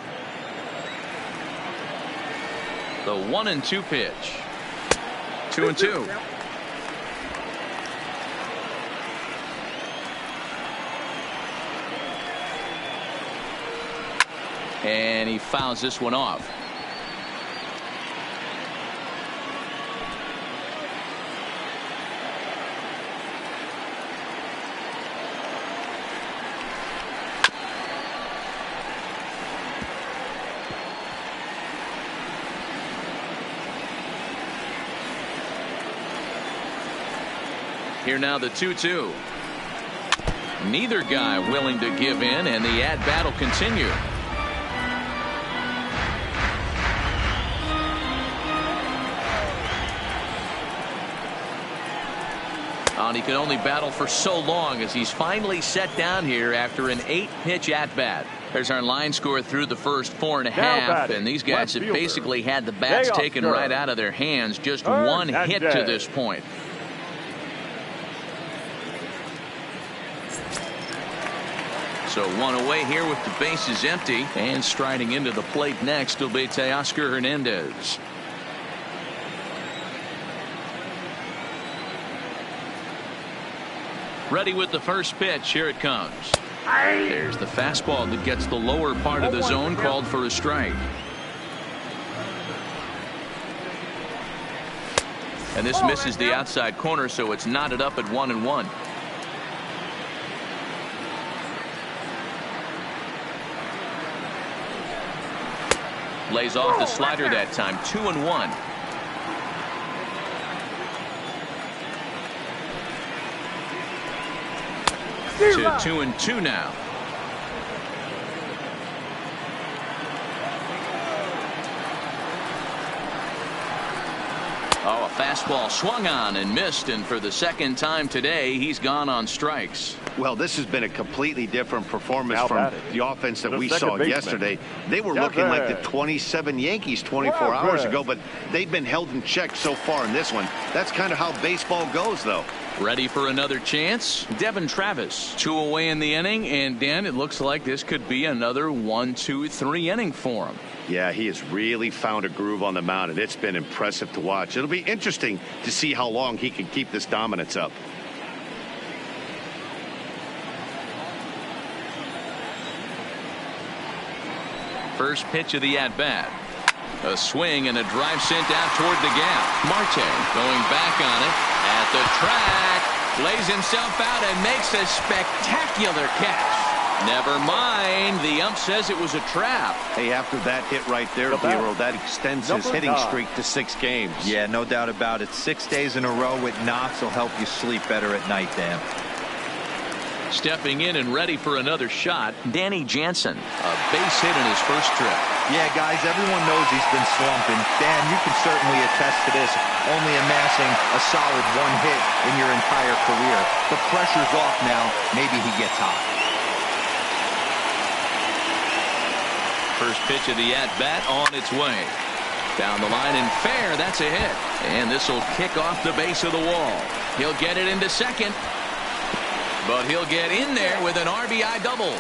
The 1-2 pitch. 2-2. And he fouls this one off. Here now the 2-2. Neither guy willing to give in, and the at-bat will continue. And he could only battle for so long as he's finally set down here after an 8-pitch at-bat. There's our line score through the first 4.5, and these guys have basically had the bats taken right out of their hands. Just one hit to this point. So one away here with the bases empty, and striding into the plate next will be Teoscar Hernandez. Ready with the first pitch. Here it comes. There's the fastball that gets the lower part of the zone, called for a strike. And this misses the outside corner, so it's knotted up at 1-1. Lays off the slider that time. 2-1. To 2-2 now. Oh, a fastball swung on and missed, and for the second time today he's gone on strikes. Well, this has been a completely different performance from the offense that we saw yesterday. They were looking like the 27 Yankees 24 hours ago, but they've been held in check so far in this one. That's kind of how baseball goes, though. Ready for another chance? Devin Travis. 2 away in the inning, and Dan, it looks like this could be another 1-2-3 inning for him. Yeah, he has really found a groove on the mound, and it's been impressive to watch. It'll be interesting to see how long he can keep this dominance up. First pitch of the at-bat. A swing and a drive sent out toward the gap. Marte going back on it at the track. Lays himself out and makes a spectacular catch. Never mind. The ump says it was a trap. Hey, after that hit right there, Dero, that extends his hitting streak to 6 games. Yeah, no doubt about it. 6 days in a row with knocks will help you sleep better at night, Dan. Stepping in and ready for another shot, Danny Jansen. A base hit in his first trip. Yeah, guys, everyone knows he's been slumping. Dan, you can certainly attest to this, only amassing a solid 1 hit in your entire career. The pressure's off now. Maybe he gets hot. First pitch of the at-bat on its way. Down the line and fair. That's a hit. And this will kick off the base of the wall. He'll get it into second. But he'll get in there with an RBI double.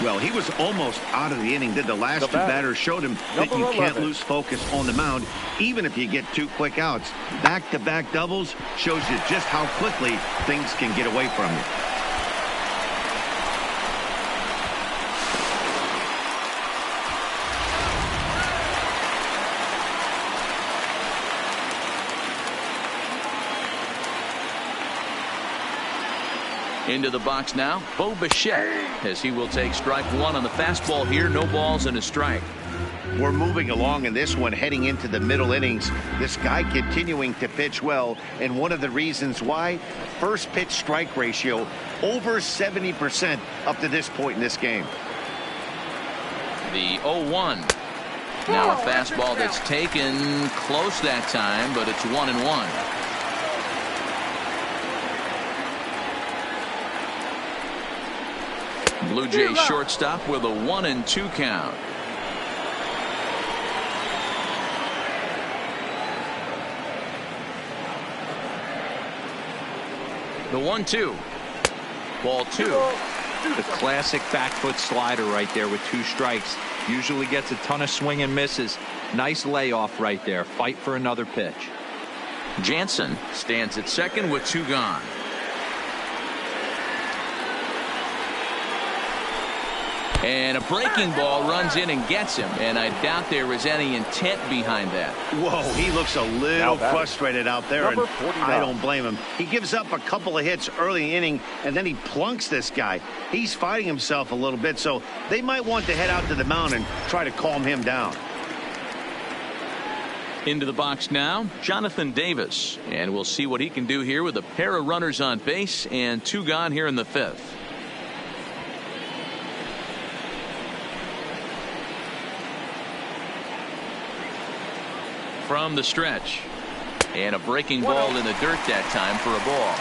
Well, he was almost out of the inning. Did the last 2 batters showed him that you can't lose focus on the mound, even if you get 2 quick outs. Back-to-back doubles shows you just how quickly things can get away from you. Into the box now, Bo Bichette, as he will take strike 1 on the fastball here. No balls and a strike. We're moving along in this one, heading into the middle innings. This guy continuing to pitch well, and one of the reasons why, first pitch strike ratio over 70% up to this point in this game. The 0-1. Now a fastball that's taken close that time, but it's 1-1. Blue Jays shortstop with a 1-2 count. The 1-2. Ball 2. The classic back foot slider right there with 2 strikes. Usually gets a ton of swing and misses. Nice layoff right there. Fight for another pitch. Jansen stands at second with 2 gone. And a breaking ball runs in and gets him, and I doubt there was any intent behind that. Whoa, he looks a little frustrated out there, and I don't blame him. He gives up a couple of hits early in the inning, and then he plunks this guy. He's fighting himself a little bit, so they might want to head out to the mound and try to calm him down. Into the box now, Jonathan Davis, and we'll see what he can do here with a pair of runners on base and 2 gone here in the 5th. From the stretch, and a breaking ball in the dirt that time for a ball.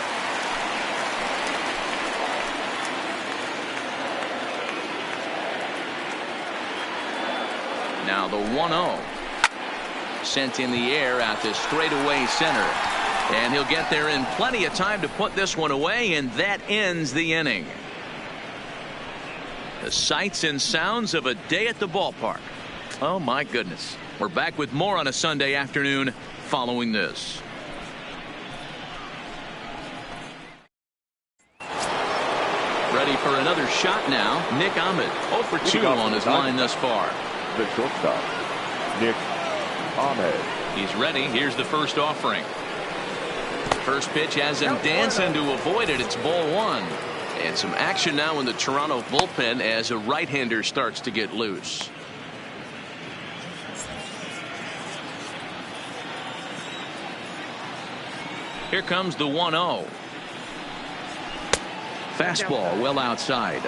Now the 1-0. Sent in the air out to straightaway center. And he'll get there in plenty of time to put this one away, and that ends the inning. The sights and sounds of a day at the ballpark. Oh my goodness. We're back with more on a Sunday afternoon following this. Ready for another shot now. Nick Ahmed 0 for 2 on his line thus far. The shortstop, Nick Ahmed. He's ready. Here's the first offering. First pitch has him dancing to avoid it. It's ball 1. And some action now in the Toronto bullpen as a right-hander starts to get loose. Here comes the 1-0. Fastball well outside.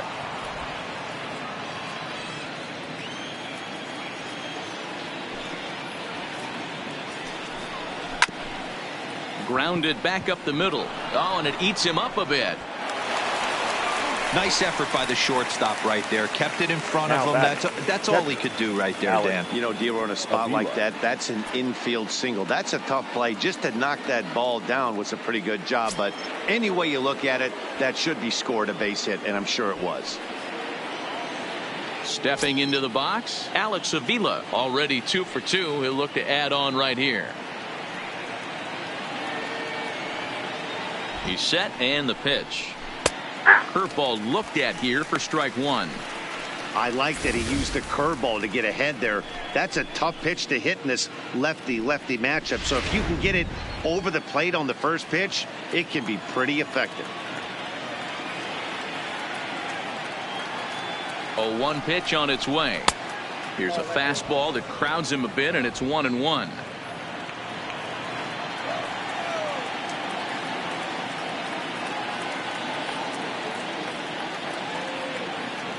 Grounded back up the middle. Oh, and it eats him up a bit. Nice effort by the shortstop right there. Kept it in front of him. That's all he could do right there, Dan. You know, Dero, in a spot like that, that's an infield single. That's a tough play. Just to knock that ball down was a pretty good job. But any way you look at it, that should be scored a base hit, and I'm sure it was. Stepping into the box, Alex Avila already 2 for 2. He'll look to add on right here. He's set, and the pitch. Curveball looked at here for strike 1. I like that he used the curveball to get ahead there. That's a tough pitch to hit in this lefty-lefty matchup. So if you can get it over the plate on the first pitch, it can be pretty effective. 0-1 pitch on its way. Here's a fastball that crowds him a bit, and it's 1-1.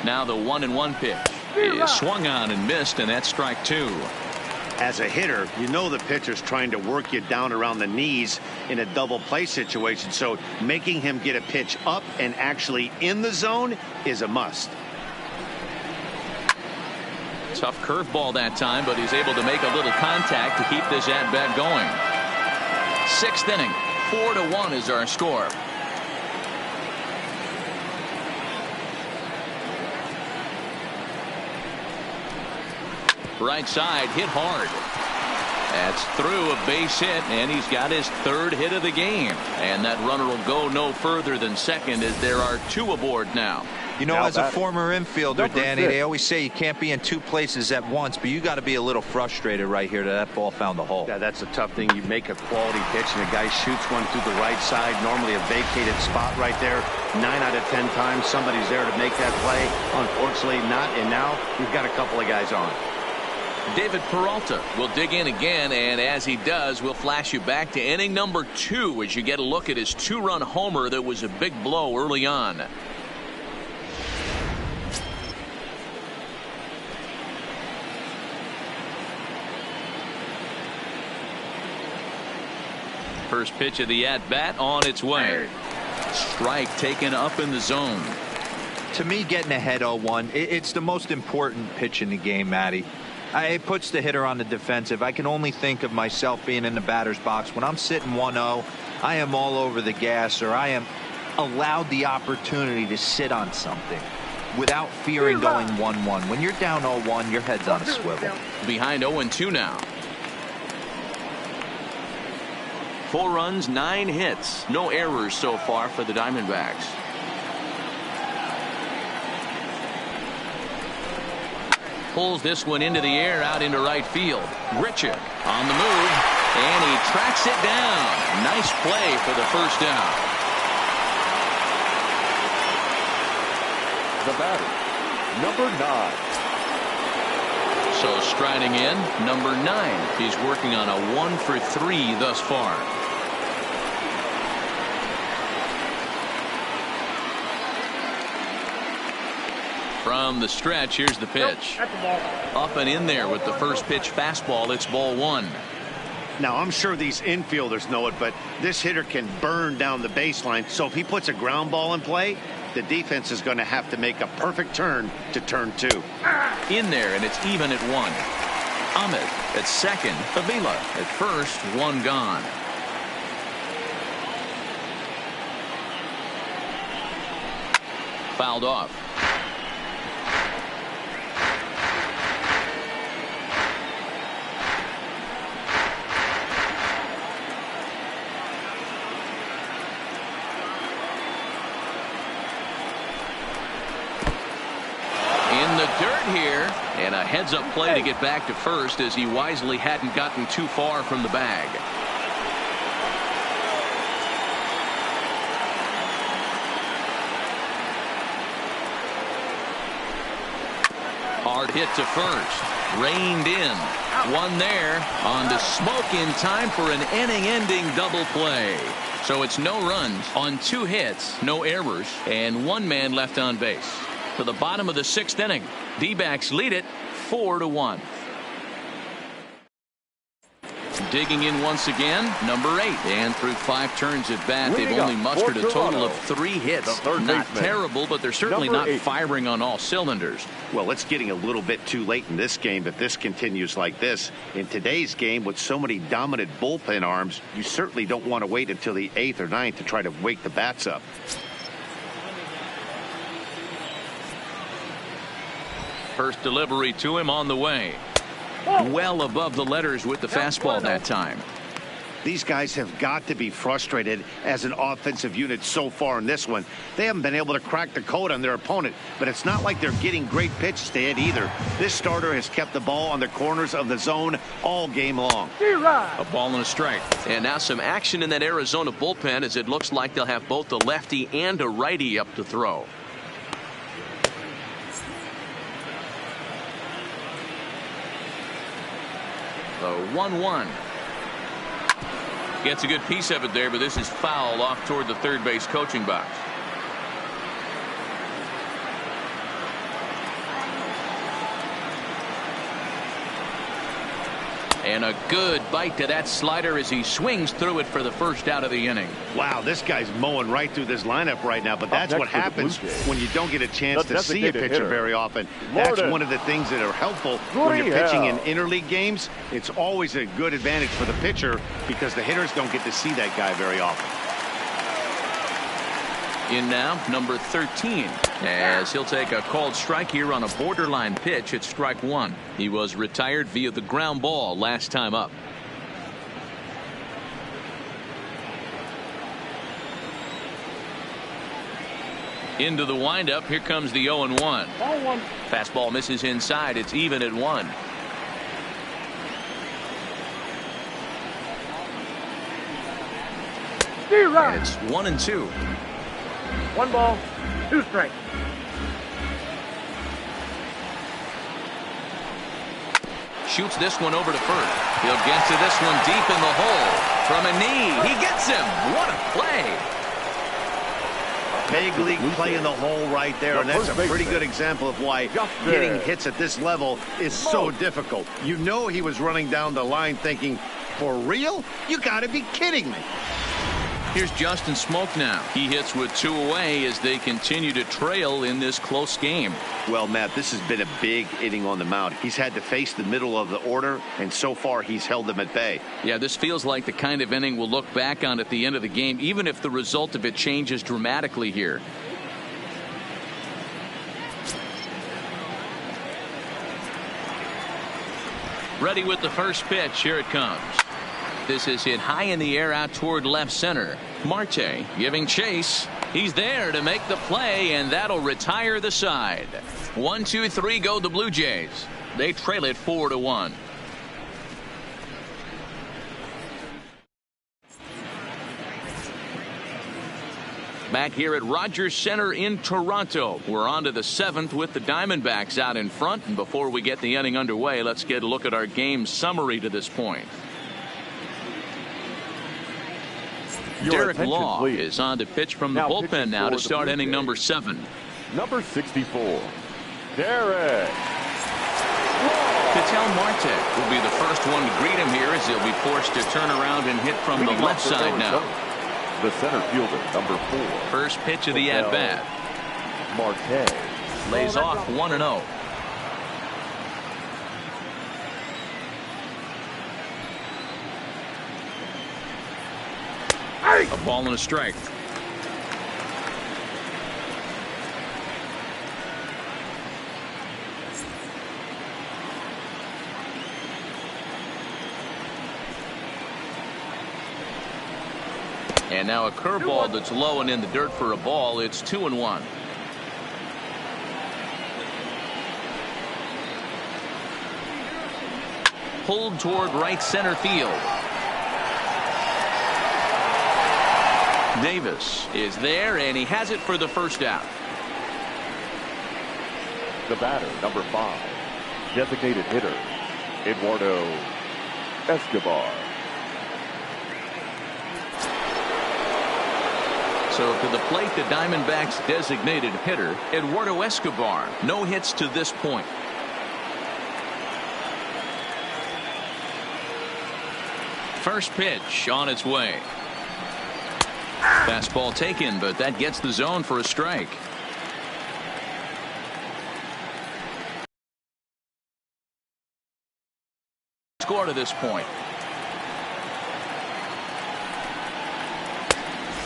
Now the 1-1 pitch is swung on and missed, and that's strike 2. As a hitter, you know the pitcher's trying to work you down around the knees in a double play situation. So making him get a pitch up and actually in the zone is a must. Tough curveball that time, but he's able to make a little contact to keep this at bat going. 6th inning, 4-1 is our score. Right side hit hard. That's through a base hit, and he's got his 3rd hit of the game. And that runner will go no further than second as there are 2 aboard now. You know, as a former infielder, Danny, they always say you can't be in 2 places at once, but you got to be a little frustrated right here that ball found the hole. Yeah, that's a tough thing. You make a quality pitch and a guy shoots one through the right side, normally a vacated spot right there. 9 out of 10 times somebody's there to make that play. Unfortunately not, and now we've got a couple of guys on. David Peralta will dig in again, and as he does, we'll flash you back to inning number 2 as you get a look at his 2-run homer that was a big blow early on. First pitch of the at-bat on its way. Strike taken up in the zone. To me, getting ahead 0-1, it's the most important pitch in the game, Matty. It puts the hitter on the defensive. I can only think of myself being in the batter's box. When I'm sitting 1-0, I am all over the gas, or I am allowed the opportunity to sit on something without fearing going 1-1. When you're down 0-1, your head's on a swivel. Behind 0-2 now. 4 runs, 9 hits. No errors so far for the Diamondbacks. Pulls this one into the air out into right field. Grichuk on the move, and he tracks it down. Nice play for the first down. The batter, number 9. So striding in, number 9. He's working on a 1 for 3 thus far. From the stretch, here's the pitch. Up and in there with the first pitch fastball. It's ball 1. Now, I'm sure these infielders know it, but this hitter can burn down the baseline. So if he puts a ground ball in play, the defense is going to have to make a perfect turn to turn 2. In there, and it's even at 1. Ahmed. At second, Avila. At first, one gone. Fouled off. In the dirt here, and a heads-up play to get back to first as he wisely hadn't gotten too far from the bag. Hard hit to first. Reined in. One there. On to Smoke in time for an inning-ending double play. So it's no runs on 2 hits, no errors, and 1 man left on base. To the bottom of the 6th inning. D-backs lead it 4-1. Digging in once again, number 8. And through 5 turns at bat, they've only mustered a total of 3 hits. Not terrible, but they're certainly not firing on all cylinders. Well, it's getting a little bit too late in this game if this continues like this. In today's game, with so many dominant bullpen arms, you certainly don't want to wait until the 8th or 9th to try to wake the bats up. First delivery to him on the way. Well above the letters with the fastball that time. These guys have got to be frustrated as an offensive unit so far in this one. They haven't been able to crack the code on their opponent, but it's not like they're getting great pitches to hit either. This starter has kept the ball on the corners of the zone all game long. A ball and a strike. And now some action in that Arizona bullpen as it looks like they'll have both a lefty and a righty up to throw. The 1-1. Gets a good piece of it there, but this is foul off toward the third base coaching box. And a good bite to that slider as he swings through it for the first out of the inning. Wow, this guy's mowing right through this lineup right now, but that's what happens when you don't get a chance to see a pitcher very often. That's one of the things that are helpful when you're pitching in interleague games. It's always a good advantage for the pitcher because the hitters don't get to see that guy very often. In now, number 13, as he'll take a called strike here on a borderline pitch at strike 1. He was retired via the ground ball last time up. Into the windup. Here comes the 0-1. Fastball misses inside. It's even at 1. And it's 1-2. 1 ball, 2 strikes. Shoots this one over to first. He'll get to this one deep in the hole. From a knee. He gets him. What a play. Big league play in the hole right there, and that's a pretty good example of why getting hits at this level is so difficult. You know he was running down the line thinking, for real? You got to be kidding me. Here's Justin Smoke now. He hits with 2 away as they continue to trail in this close game. Well, Matt, this has been a big inning on the mound. He's had to face the middle of the order, and so far he's held them at bay. Yeah, this feels like the kind of inning we'll look back on at the end of the game, even if the result of it changes dramatically here. Ready with the first pitch. Here it comes. This is hit high in the air out toward left center. Marte giving chase. He's there to make the play, and that'll retire the side. 1, 2, 3 go the Blue Jays. They trail it 4-1. Back here at Rogers Center in Toronto. We're on to the 7th with the Diamondbacks out in front. And before we get the inning underway, let's get a look at our game summary to this point. Derek Law is on to pitch from the bullpen now to start inning number 7. Number 64, Derek. Ketel Marte will be the first one to greet him here as he'll be forced to turn around and hit from the left side now. The center fielder, number 4. First pitch of the at-bat. Marte lays off 1-0. A ball and a strike. And now a curveball that's low and in the dirt for a ball. It's 2-1. Pulled toward right center field. Davis is there, and he has it for the first out. The batter, number 5, designated hitter, Eduardo Escobar. So to the plate, the Diamondbacks' designated hitter, Eduardo Escobar. No hits to this point. First pitch on its way. Fastball taken, but that gets the zone for a strike. Score to this point.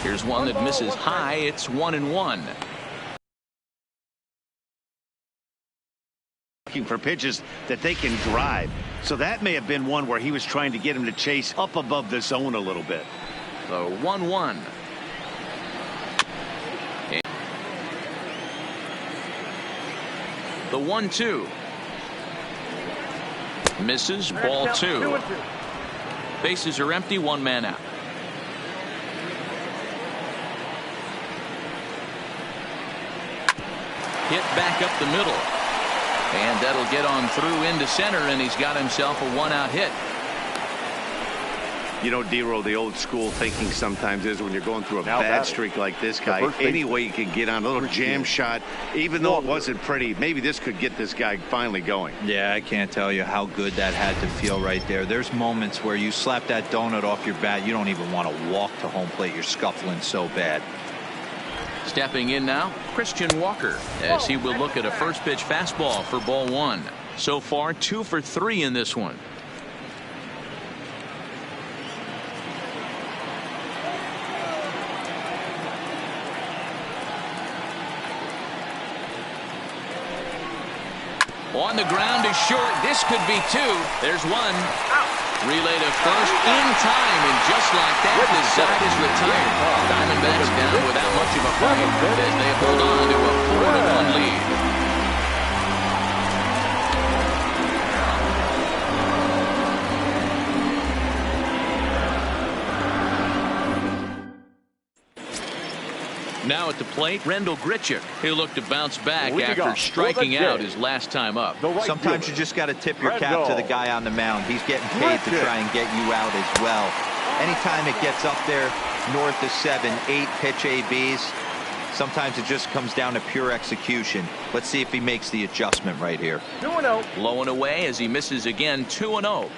Here's one that misses high. It's 1-1. Looking for pitches that they can drive. So that may have been one where he was trying to get him to chase up above the zone a little bit. So 1-1. The 1-2. Misses. Ball 2. Bases are empty. One man out. Hit back up the middle. And that'll get on through into center, and he's got himself a one-out hit. You know, D-Row, the old school thinking sometimes is when you're going through a bad streak like this guy, any way you can get on a little jam shot, even though it wasn't pretty, maybe this could get this guy finally going. Yeah, I can't tell you how good that had to feel right there. There's moments where you slap that donut off your bat, you don't even want to walk to home plate. You're scuffling so bad. Stepping in now, Christian Walker, as he will look at a first pitch fastball for ball 1. So far, 2 for 3 in this one. On the ground is short. This could be 2. There's 1. Relay to first in time, and just like that, the side is retired. Diamondbacks down without much of a fight as they hold on to a 4-1 lead. Now at the plate, Rendell Grichuk. He'll look to bounce back after striking out his last time up. Sometimes you just got to tip your cap to the guy on the mound. He's getting paid to try and get you out as well. Anytime it gets up there north of 7, 8 pitch ABs, sometimes it just comes down to pure execution. Let's see if he makes the adjustment right here. 2-0. Low and away as he misses again. 2-0.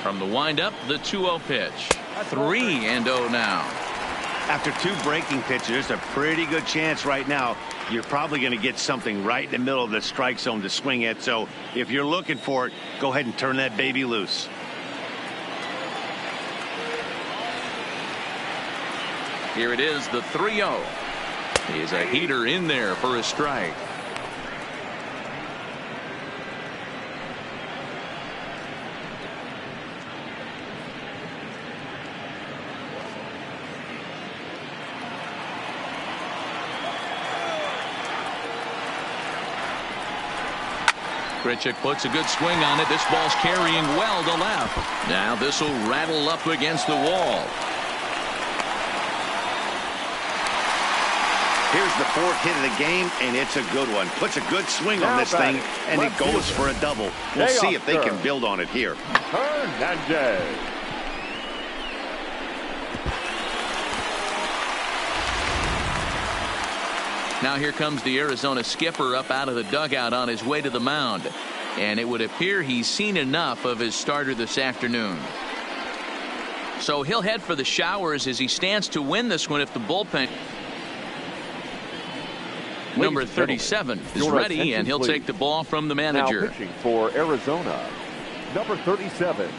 From the windup, the 2-0 pitch. 3-0 now. After 2 breaking pitches, there's a pretty good chance right now you're probably going to get something right in the middle of the strike zone to swing at. So if you're looking for it, go ahead and turn that baby loose. Here it is, the 3-0. He's a heater in there for a strike. Grichuk puts a good swing on it. This ball's carrying well to left. Now this will rattle up against the wall. Here's the 4th hit of the game, and it's a good one. Puts a good swing on this thing, and it goes for a double. We'll see if they can build on it here. Hernandez. Now here comes the Arizona skipper up out of the dugout on his way to the mound. And it would appear he's seen enough of his starter this afternoon. So he'll head for the showers as he stands to win this one if the bullpen. Number 37 is ready, and he'll take the ball from the manager. Now pitching for Arizona, number 37.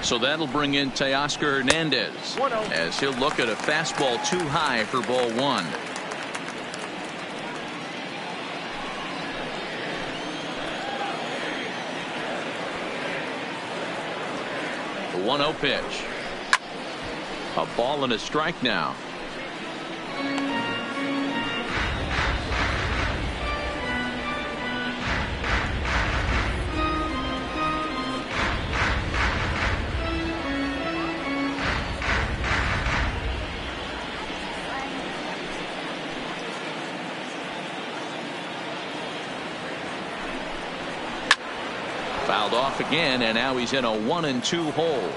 So that'll bring in Teoscar Hernandez as he'll look at a fastball too high for ball one. The 1-0 pitch. A ball and a strike now. Fouled off again, and now he's in a 1-2 hole.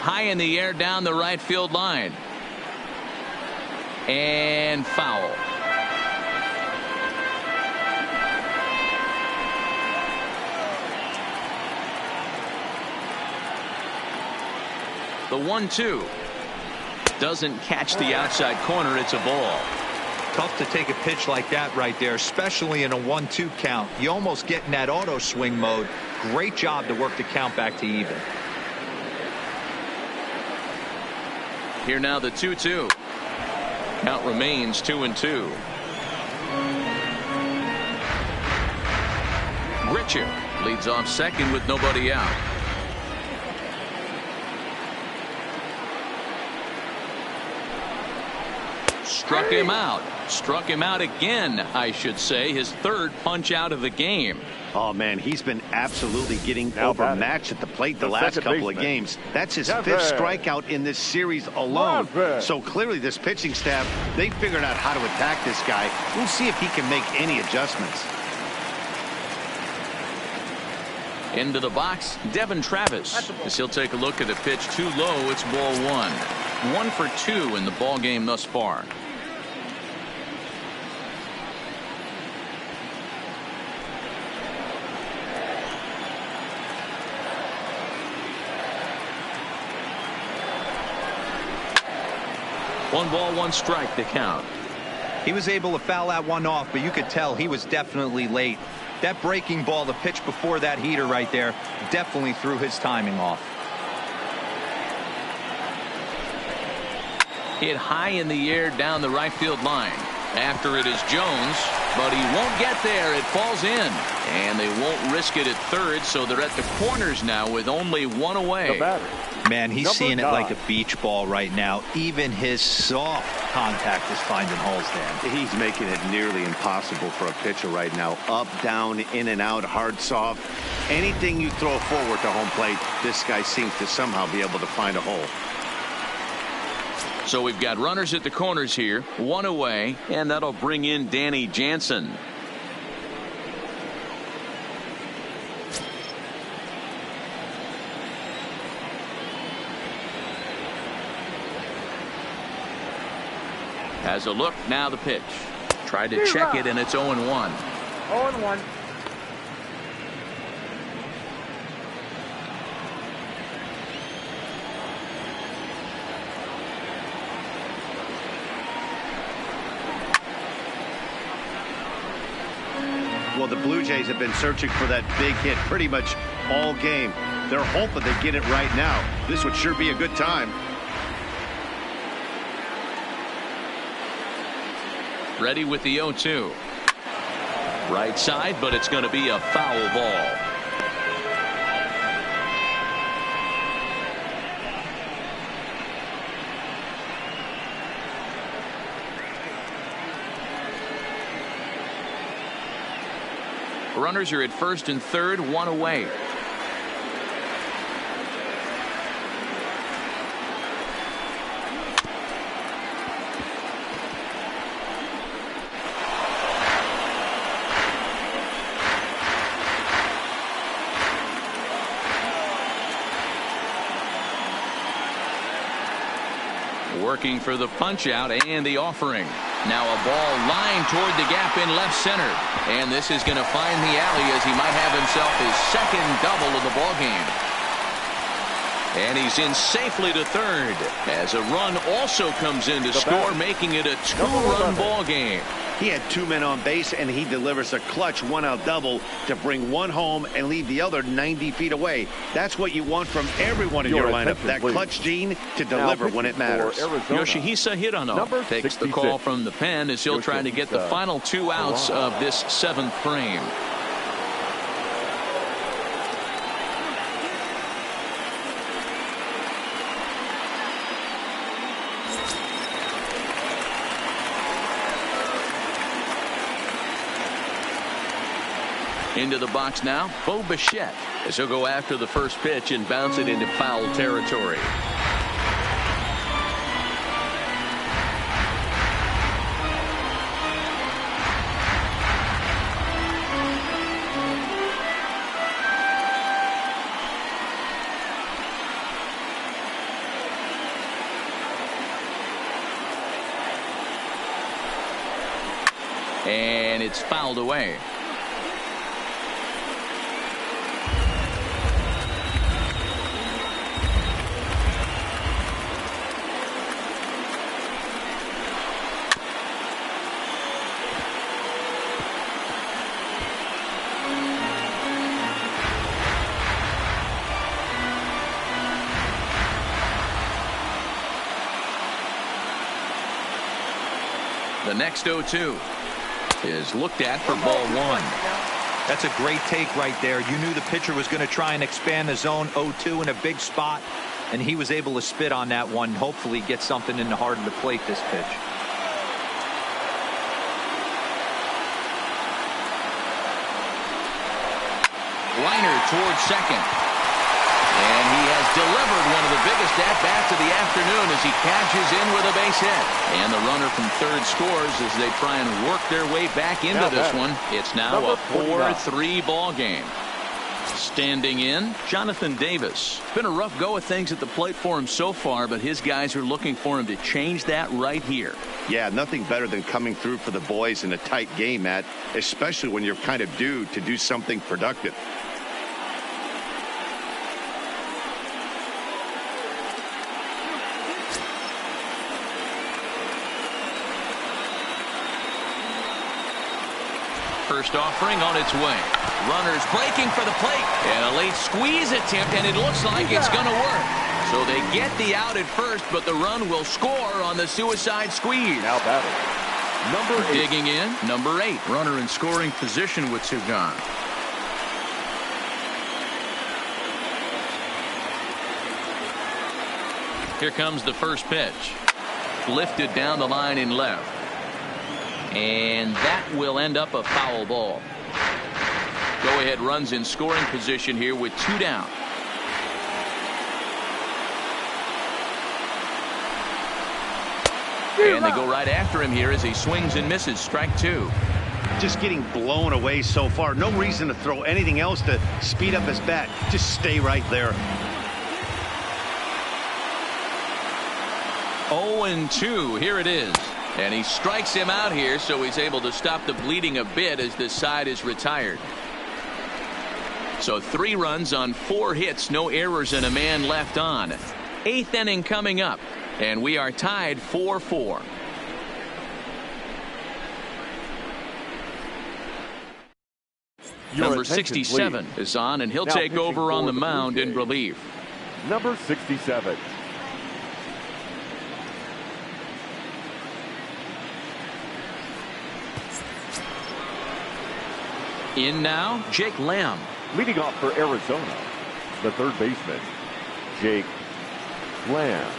High in the air down the right field line. And foul. The 1-2 doesn't catch the outside corner. It's a ball. Tough to take a pitch like that right there, especially in a 1-2 count. You almost get in that auto swing mode. Great job to work the count back to even. Here now the 2-2. Count remains 2-2. Grichuk leads off second with nobody out. Struck him out. Struck him out again, I should say. His third punch out of the game. Oh, man, he's been absolutely getting overmatched at the plate the last couple of games. That's his fifth strikeout in this series alone. So clearly this pitching staff, they figured out how to attack this guy. We'll see if he can make any adjustments. Into the box, Devin Travis, as he'll take a look at the pitch too low. It's ball one. 1 for 2 in the ball game thus far. One ball, one strike to count. He was able to foul that one off, but you could tell he was definitely late. That breaking ball, the pitch before that heater right there, definitely threw his timing off. Hit high in the air down the right field line. After it is Jones, but he won't get there. It falls in, and they won't risk it at third, so they're at the corners now with only one away. Man, he's seeing it like a beach ball right now. Even his soft contact is finding holes, Dan. He's making it nearly impossible for a pitcher right now. Up, down, in and out, hard, soft. Anything you throw forward to home plate, this guy seems to somehow be able to find a hole. So we've got runners at the corners here, one away, and that'll bring in Danny Jansen. Has a look, now the pitch. Tried to check it, and it's 0-1. 0-1. Well, the Blue Jays have been searching for that big hit pretty much all game. They're hoping they get it right now. This would sure be a good time. Ready with the 0-2. Right side, but it's going to be a foul ball. Runners are at first and third, one away. working for the punch out and the offering. Now a ball lined toward the gap in left center. And this is going to find the alley as he might have himself his second double of the ball game. And he's in safely to third as a run also comes in to score, making it a two-run ball game. He had two men on base, and he delivers a clutch one-out double to bring one home and leave the other 90 feet away. That's what you want from everyone in your lineup, that clutch gene to deliver when it matters. Yoshihisa Hirano takes the call from the pen as he'll try to get the final two outs of this seventh frame. Into the box now, Bo Bichette, as he'll go after the first pitch and bounce it into foul territory. And it's fouled away. The next 0-2 is looked at for ball one. That's a great take right there. You knew the pitcher was going to try and expand the zone. 0-2 in a big spot, and he was able to spit on that one. Hopefully get something in the heart of the plate this pitch. Liner towards second. And he has delivered one of the biggest at-bats of the afternoon as he catches in with a base hit. And the runner from third scores as they try and work their way back into this one. It's now a 4-3 ball game. Standing in, Jonathan Davis. Been a rough go of things at the plate for him so far, but his guys are looking for him to change that right here. Yeah, nothing better than coming through for the boys in a tight game, Matt, especially when you're kind of due to do something productive. First offering on its way. Runners breaking for the plate. And a late squeeze attempt, and it looks like it's going to work. So they get the out at first, but the run will score on the suicide squeeze. Now batting, number 8. Digging in, number 8. Runner in scoring position with two gone. Here comes the first pitch. Lifted down the line in left. And that will end up a foul ball. Go-ahead runs in scoring position here with two down. And they go right after him here as he swings and misses. Strike two. Just getting blown away so far. No reason to throw anything else to speed up his bat. Just stay right there. 0-2. Here it is. And he strikes him out here, so he's able to stop the bleeding a bit as this side is retired. So 3 runs on 4 hits, no errors, and a man left on. 8th inning coming up, and we are tied 4-4. Number 67 is on, and he'll take over on the mound in relief. Number 67. In now, Jake Lamb. Leading off for Arizona, the third baseman, Jake Lamb.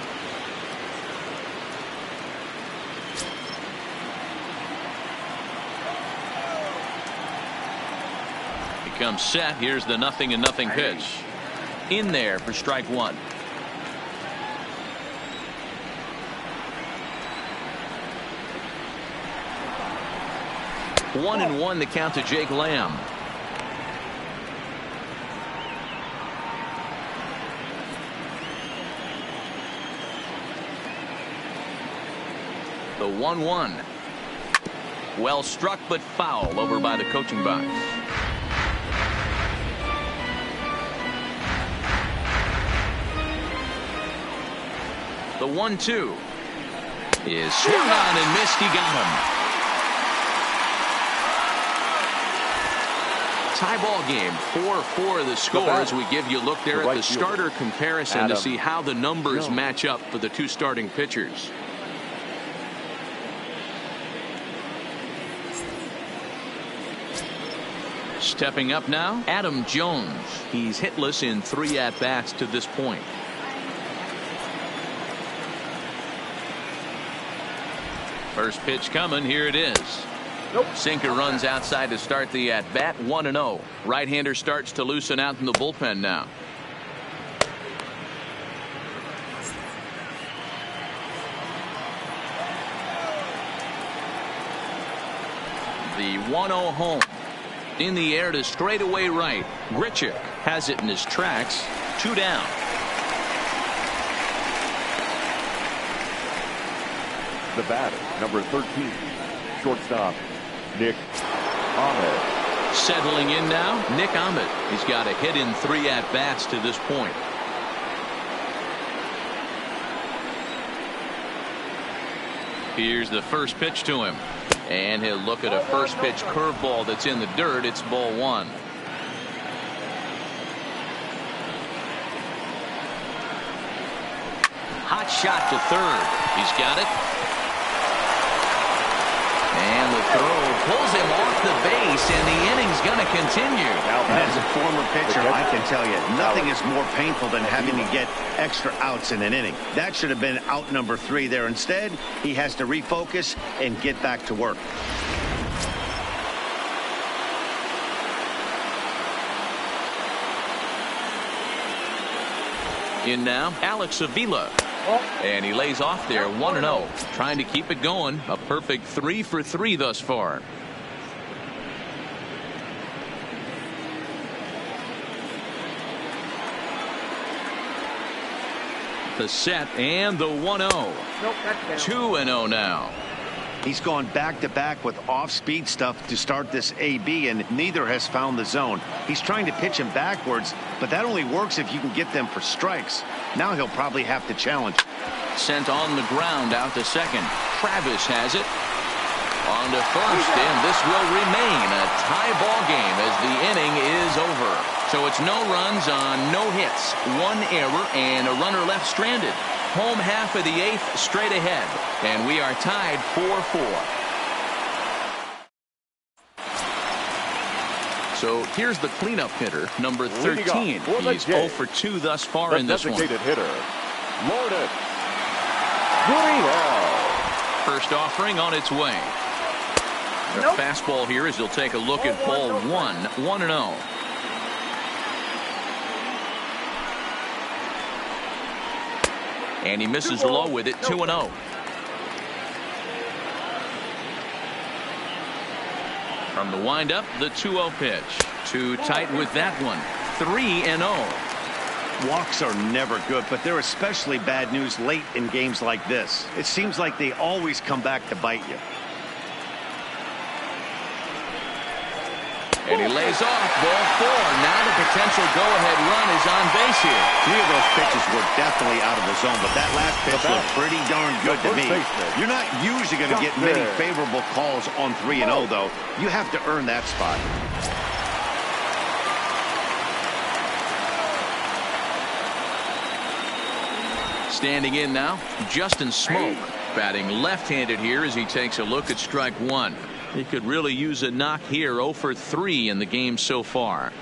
He comes set. Here's the 0-0 pitch. In there for strike one. One and one the count to Jake Lamb. The 1-1. Well struck, but foul over by the coaching box. The 1-2 is swung on and missed. He got him. Tie ball game, 4-4 the score as we give you a look there at the starter comparison to see how the numbers match up for the two starting pitchers. Stepping up now, Adam Jones. He's hitless in 3 at-bats to this point. First pitch coming, here it is. Sinker runs outside to start the at-bat, 1-0. Right-hander starts to loosen out in the bullpen now. The 1-0 home. In the air to straightaway right. Grichuk has it in his tracks. 2 down. The batter, number 13, shortstop, Nick Ahmed. Settling in now, Nick Ahmed. He's got a hit in 3 at-bats to this point. Here's the first pitch to him. And he'll look at a first pitch curveball that's in the dirt. It's ball 1. Hot shot to third. He's got it. And the throw pulls him off the base, and the inning's going to continue. As a former pitcher, I can tell you, nothing is more painful than having to get extra outs in an inning. That should have been out number 3 there. Instead, he has to refocus and get back to work. In now, Alex Avila. And he lays off there, 1-0. Trying to keep it going. A perfect 3 for 3 thus far. The set and the 1-0. 2-0 now. He's gone back-to-back with off-speed stuff to start this AB, and neither has found the zone. He's trying to pitch him backwards, but that only works if you can get them for strikes. Now he'll probably have to challenge. Sent on the ground out to second. Travis has it. On to first, and this will remain a tie ball game as the inning is over. So it's no runs on no hits, 1 error, and a runner left stranded. Home half of the 8th straight ahead, and we are tied 4-4. So here's the cleanup hitter, number 13. He's 0 for 2 thus far in this one. Hitter, Lourdes Gurriel. First offering on its way. The fastball here as he'll take a look at ball 1, 1-0. And he misses low with it, 2-0. From the windup, the 2-0 pitch. Too tight with that one. 3-0. Walks are never good, but they're especially bad news late in games like this. It seems like they always come back to bite you. And he lays off ball 4. Now the potential go-ahead run is on base here. 3 of those pitches were definitely out of the zone, but that last pitch looked pretty darn good to me. You're not usually going to get many favorable calls on 3-0, though. You have to earn that spot. Standing in now, Justin Smoke. Batting left-handed here as he takes a look at strike 1. He could really use a knock here. 0 for 3 in the game so far.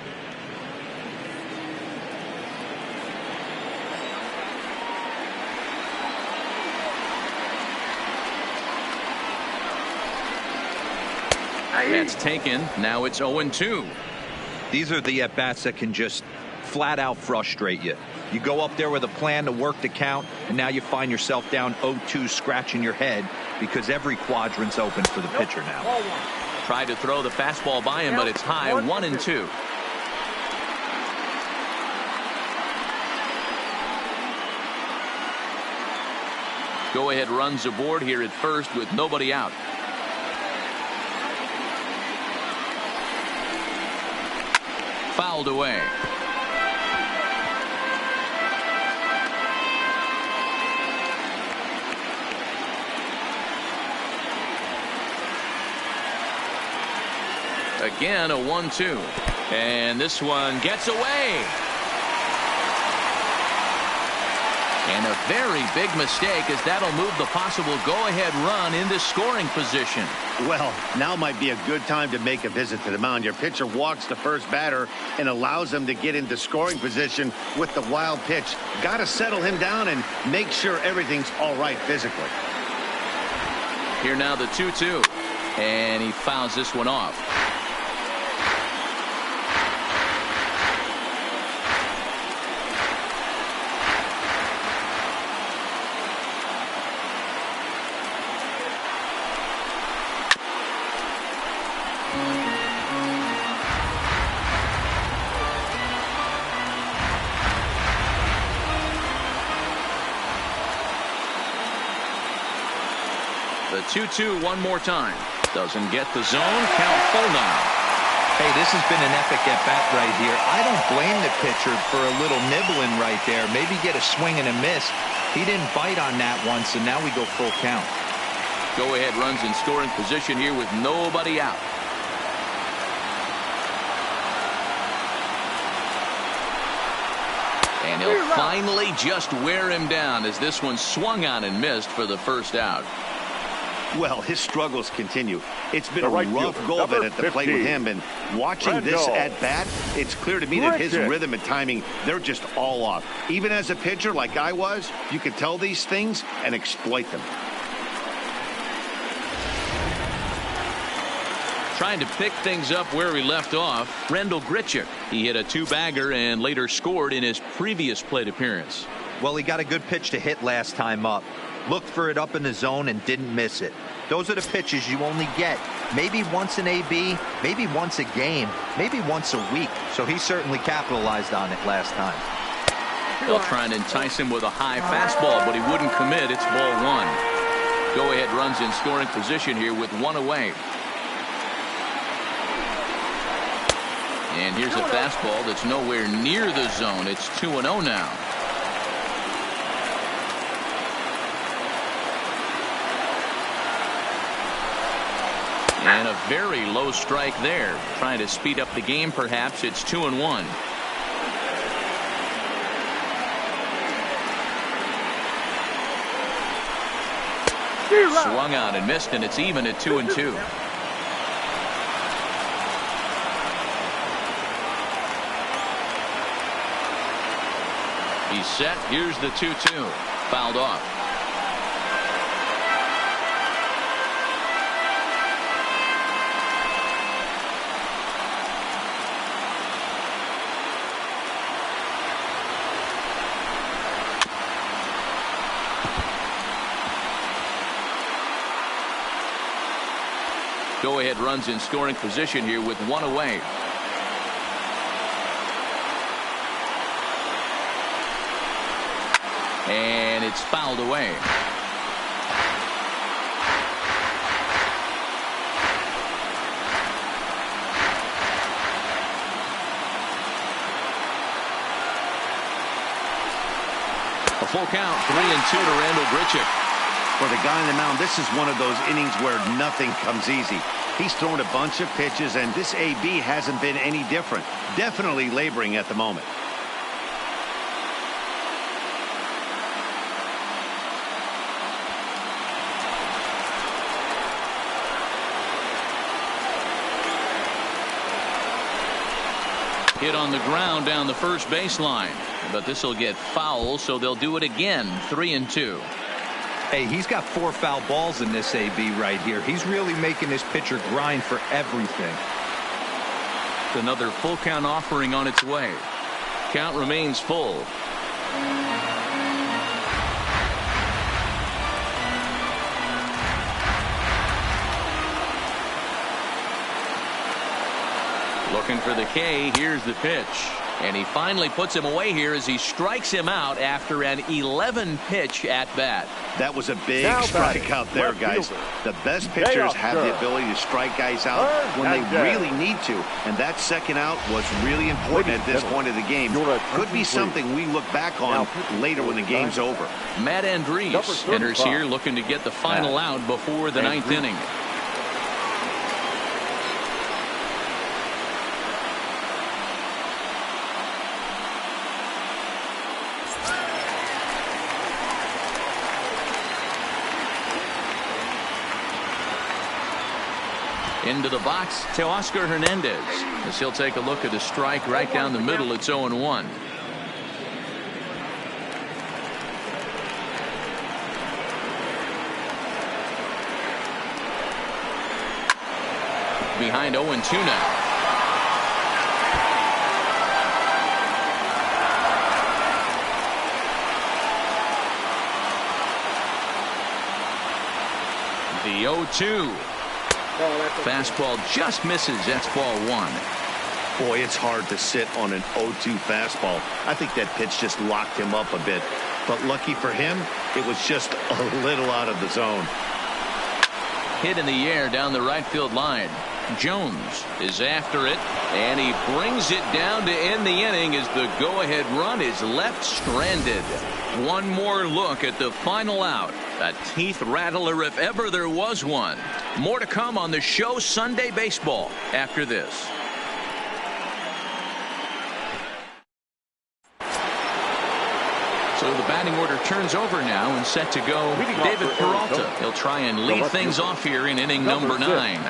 That's taken. Now it's 0-2. These are the at-bats that can just flat out frustrate you. You go up there with a plan to work the count, and now you find yourself down 0-2, scratching your head because every quadrant's open for the pitcher now. Tried to throw the fastball by him, but it's high, 1-2. Go-ahead runs aboard here at first with nobody out. Fouled away. Again, a 1-2. And this one gets away. And a very big mistake, as that'll move the possible go-ahead run into scoring position. Well, now might be a good time to make a visit to the mound. Your pitcher walks the first batter and allows him to get into scoring position with the wild pitch. Got to settle him down and make sure everything's all right physically. Here now the 2-2. And he fouls this one off. The 2-2 one more time. Doesn't get the zone. Count full now. Hey, this has been an epic at-bat right here. I don't blame the pitcher for a little nibbling right there. Maybe get a swing and a miss. He didn't bite on that one, so now we go full count. Go-ahead runs in scoring position here with nobody out. And he'll finally just wear him down, as this one swung on and missed for the first out. Well, his struggles continue. It's been a right rough fielder, go of it at the plate with 15. him, and watching this at bat, it's clear to me that his rhythm and timing, they're just all off. Even as a pitcher like I was, you could tell these things and exploit them. Trying to pick things up where he left off, Rendell Grichuk. He hit a two-bagger and later scored in his previous plate appearance. Well, he got a good pitch to hit last time up. Looked for it up in the zone and didn't miss it. Those are the pitches you only get maybe once in AB, maybe once a game, maybe once a week. So he certainly capitalized on it last time. They'll try and entice him with a high fastball, but he wouldn't commit. It's ball one. Go-ahead runs in scoring position here with one away. And here's a fastball that's nowhere near the zone. It's 2-0 now. And a very low strike there. Trying to speed up the game, perhaps. It's 2-1. Swung on and missed, and it's even at 2-2. He's set. Here's the 2-2. Fouled off. Go-ahead runs in scoring position here with one away. And it's fouled away. A full count, 3-2 to Rendell Grichuk. For the guy on the mound, this is one of those innings where nothing comes easy. He's thrown a bunch of pitches, and this AB hasn't been any different. Definitely laboring at the moment. Hit on the ground down the first baseline, but this will get foul, so they'll do it again. 3-2. Hey, he's got 4 foul balls in this AB right here. He's really making this pitcher grind for everything. Another full count offering on its way. Count remains full. Looking for the K. Here's the pitch. And he finally puts him away here as he strikes him out after an 11-pitch at-bat. That was a big strikeout there, guys. The best pitchers have the ability to strike guys out when they really need to. And that second out was really important at this point of the game. Could be something we look back on later when the game's over. Matt Andrees enters here looking to get the final out before the ninth inning. Into the box, Teoscar Hernandez, as he'll take a look at a strike right down the middle. It's 0-1. Behind 0-2 now. The 0-2. Fastball just misses. That's ball one. Boy, it's hard to sit on an 0-2 fastball. I think that pitch just locked him up a bit. But lucky for him, it was just a little out of the zone. Hit in the air down the right field line. Jones is after it, and he brings it down to end the inning as the go-ahead run is left stranded. One more look at the final out. A teeth rattler if ever there was one. More to come on the show Sunday Baseball after this. So the batting order turns over now and set to go David Peralta. He'll try and lead things off here in inning number 9.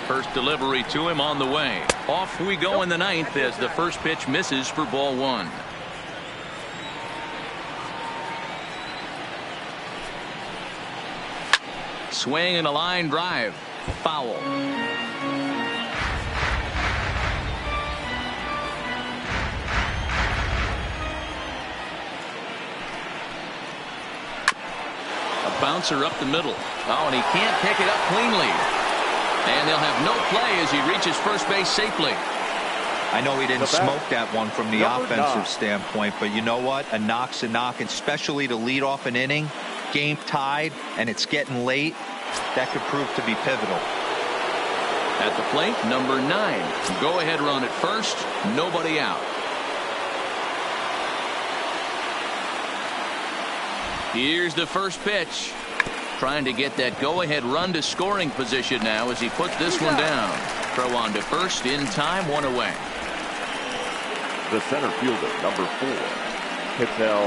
First delivery to him on the way. Off we go in the ninth as the first pitch misses for ball one. Swing and a line drive. Foul. A bouncer up the middle. Oh, and he can't pick it up cleanly. And they'll have no play as he reaches first base safely. I know he didn't smoke that one from the offensive standpoint, but you know what? A knock's a knock, especially to lead off an inning. Game tied, and it's getting late. That could prove to be pivotal. At the plate, number 9. Go ahead run at first. Nobody out. Here's the first pitch. Trying to get that go-ahead run to scoring position now as he puts this one down. Throw on to first in time, one away. The center fielder, number 4, Ketel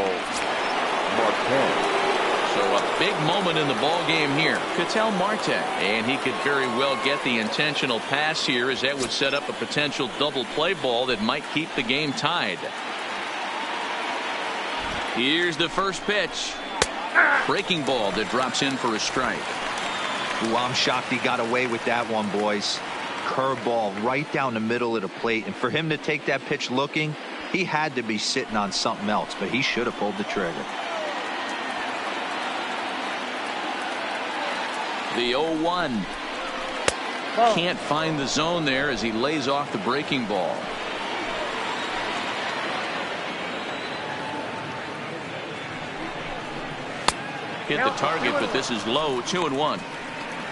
Marte. So a big moment in the ball game here. Ketel Marte, and he could very well get the intentional pass here as that would set up a potential double play ball that might keep the game tied. Here's the first pitch. Breaking ball that drops in for a strike. Ooh, I'm shocked he got away with that one, boys. Curveball right down the middle of the plate, and for him to take that pitch looking, he had to be sitting on something else, but he should have pulled the trigger. The 0-1. Can't find the zone there as he lays off the breaking ball. Hit the target, but this is low. 2-1.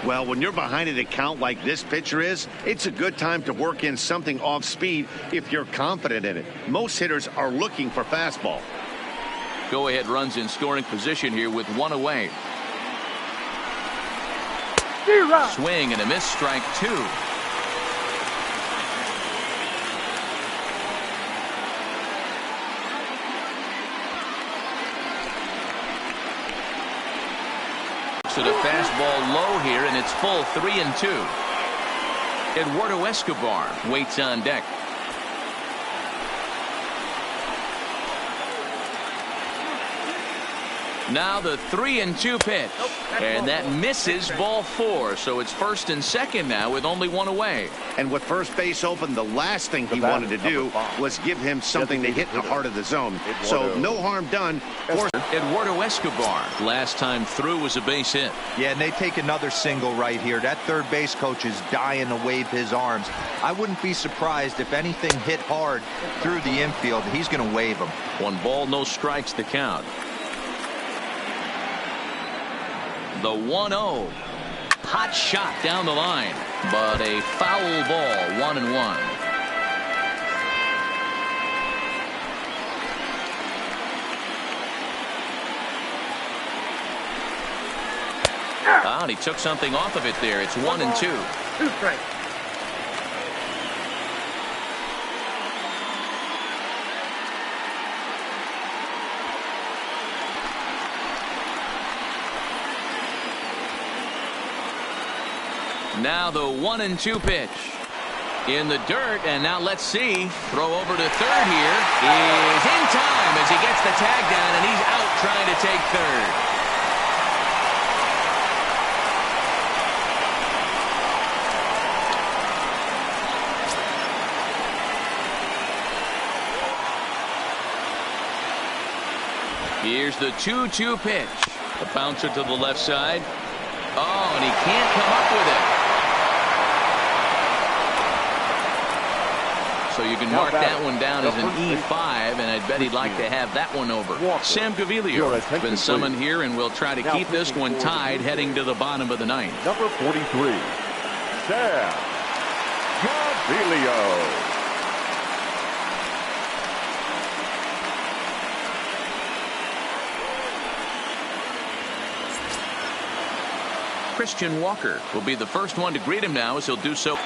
Well, when you're behind an account like this pitcher is, it's a good time to work in something off speed if you're confident in it. Most hitters are looking for fastball. Go ahead runs in scoring position here with one away. Swing and a miss, strike 2. So the fastball low here, and it's full 3-2. Eduardo Escobar waits on deck. Now the 3-2 pitch. And that misses ball 4. So it's first and second now with only one away. And with first base open, the last thing he wanted to do was give him something to hit in the heart of the zone. So no harm done. Eduardo Escobar, last time through, was a base hit. Yeah, and they take another single right here. That third base coach is dying to wave his arms. I wouldn't be surprised if anything hit hard through the infield. He's going to wave them. 1 ball, no strikes the count. The 1-0. Hot shot down the line, but a foul ball, 1-1. And he took something off of it there. It's 1-2. 2 strikes. Now the 1-2 pitch. In the dirt, and now let's see. Throw over to third here. Is in time as he gets the tag down, and he's out trying to take third. Here's the 2-2 pitch. A bouncer to the left side. Oh, and he can't come up with it. So you can mark that one down as an E5, and I'd bet he'd like to have that one over. Sam Gaviglio has been summoned here, and we'll try to keep this one tied heading to the bottom of the ninth. Number 43, Sam Gaviglio. Christian Walker will be the first one to greet him now as he'll do so.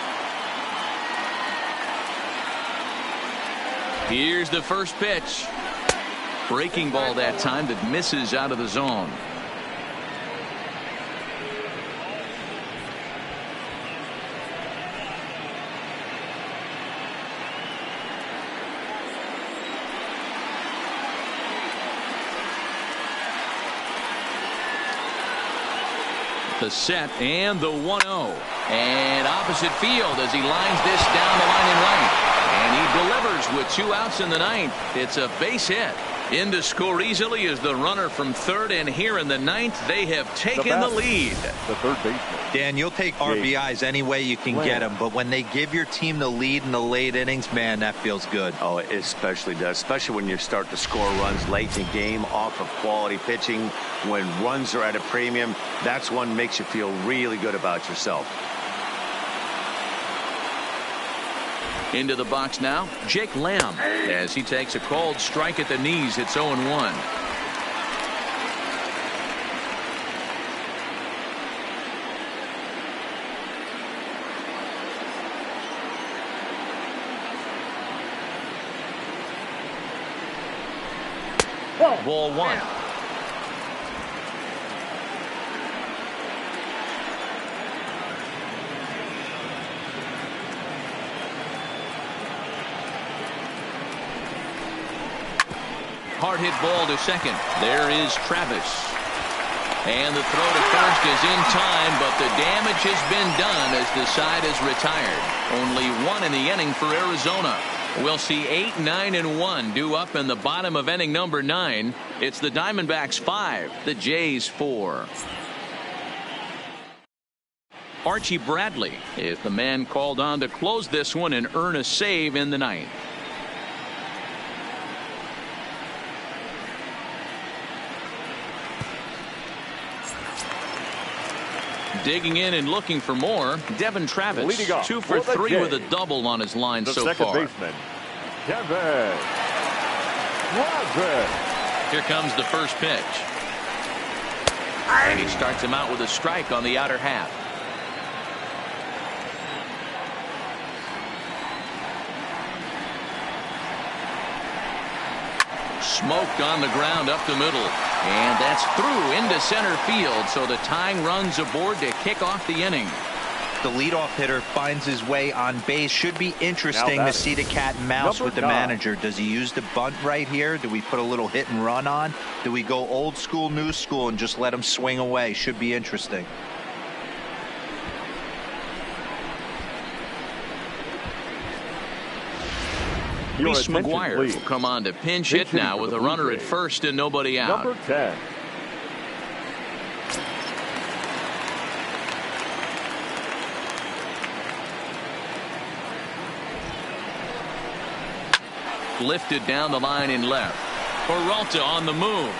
Here's the first pitch. Breaking ball that time that misses out of the zone. The set and the 1-0. And opposite field as he lines this down the line in right. And he delivers with 2 outs in the ninth. It's a base hit. In to score easily is the runner from third, and here in the ninth they have taken the lead. The third baseman. Dan, you'll take RBIs any way you can get them, but when they give your team the lead in the late innings, man, that feels good. Oh, it especially does, especially when you start to score runs late in the game off of quality pitching. When runs are at a premium, that's one makes you feel really good about yourself. Into the box now, Jake Lamb, as he takes a called strike at the knees. It's 0-1. Ball 1. Hard hit ball to second. There is Travis. And the throw to first is in time, but the damage has been done as the side is retired. Only 1 in the inning for Arizona. We'll see 8, 9, and 1 due up in the bottom of inning number 9. It's the Diamondbacks 5, the Jays 4. Archie Bradley is the man called on to close this one and earn a save in the ninth. Digging in and looking for more, Devin Travis, 2 for 3 with a double on his line so far. The second baseman, Devin Travis. Here comes the first pitch. And he starts him out with a strike on the outer half. Smoked on the ground up the middle. And that's through into center field, so the tying runs aboard to kick off the inning. the leadoff hitter finds his way on base. Should be interesting to see the cat and mouse with the manager. Does he use the bunt right here? Do we put a little hit and run on? Do we go old school, new school, and just let him swing away? Should be interesting. Reese McGuire will come on to pinch hit now with a runner at first and nobody out. Number 10. Lifted down the line in left. Peralta on the move.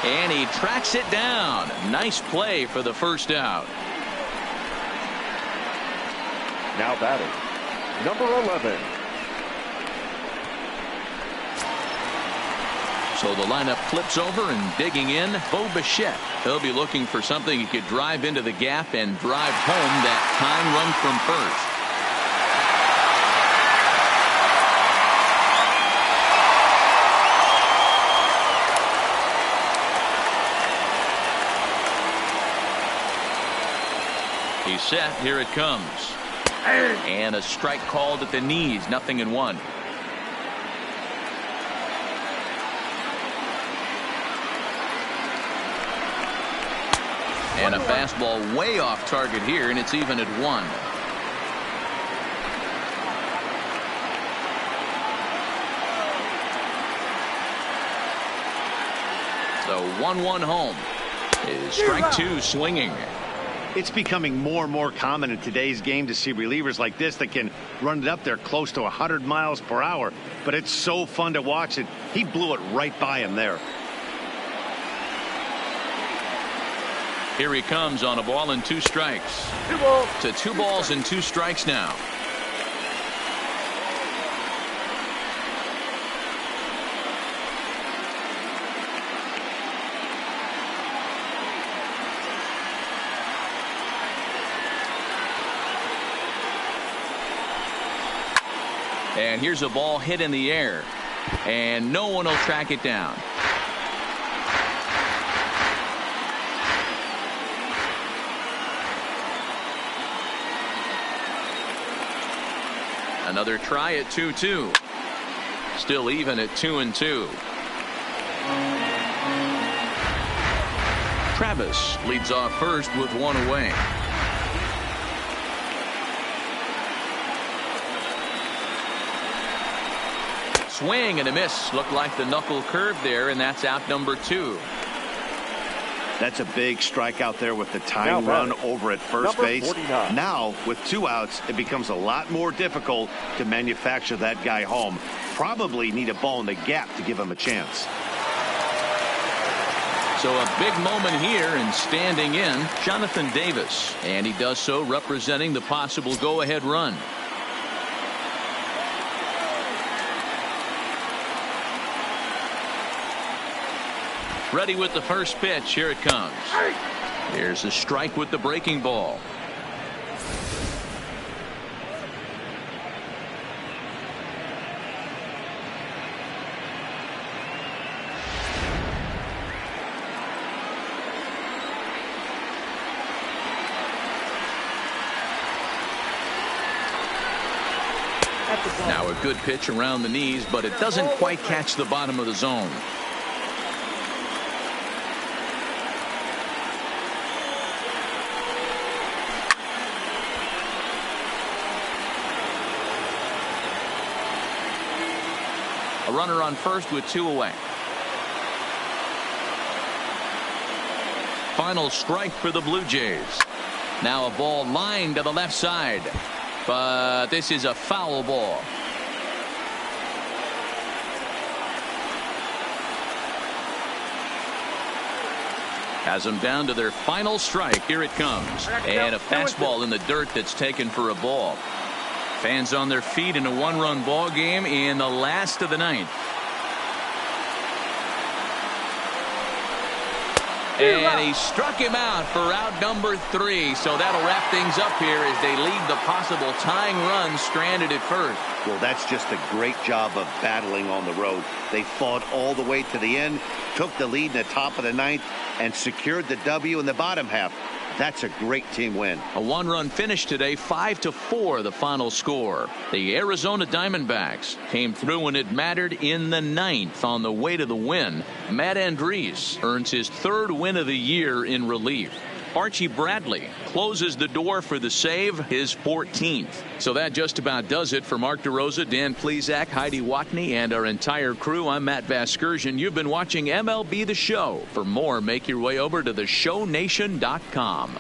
And he tracks it down. Nice play for the first out. Now batting, number 11. So the lineup flips over and digging in, Bo Bichette. He'll be looking for something he could drive into the gap and drive home that tying run from first. He's set. Here it comes. And a strike called at the knees. 0-1. And a fastball way off target here, and it's even at 1. So 1-1 home. Is strike 2 swinging. It's becoming more and more common in today's game to see relievers like this that can run it up there close to 100 miles per hour. But it's so fun to watch it. He blew it right by him there. Here he comes on a ball and 2 strikes. 2 balls. To 2 balls and 2 strikes now. And here's a ball hit in the air. And no one will track it down. Another try at 2-2. Still even at 2-2. Travis leads off first with 1 away. Swing and a miss. Looked like the knuckle curve there, and that's out number 2. That's a big strikeout there with the tying run over at first base. 49. Now, with 2 outs, it becomes a lot more difficult to manufacture that guy home. Probably need a ball in the gap to give him a chance. So a big moment here, and standing in, Jonathan Davis. And he does so representing the possible go-ahead run. Ready with the first pitch. Here it comes. Here's a strike with the breaking ball. Now a good pitch around the knees, but it doesn't quite catch the bottom of the zone. A runner on first with 2 away. Final strike for the Blue Jays. Now a ball lined to the left side. But this is a foul ball. Has them down to their final strike. Here it comes. And a fastball in the dirt that's taken for a ball. Fans on their feet in a 1-run ball game in the last of the 9th. And he struck him out for out number 3. So that'll wrap things up here as they leave the possible tying run stranded at first. Well, that's just a great job of battling on the road. They fought all the way to the end, took the lead in the top of the 9th, and secured the W in the bottom half. That's a great team win. A one-run finish today, 5-4 the final score. The Arizona Diamondbacks came through when it mattered in the 9th on the way to the win. Matt Andriese earns his 3rd win of the year in relief. Archie Bradley closes the door for the save, his 14th. So that just about does it for Mark DeRosa, Dan Plesac, Heidi Watney, and our entire crew. I'm Matt Vasgersian. You've been watching MLB The Show. For more, make your way over to theshownation.com.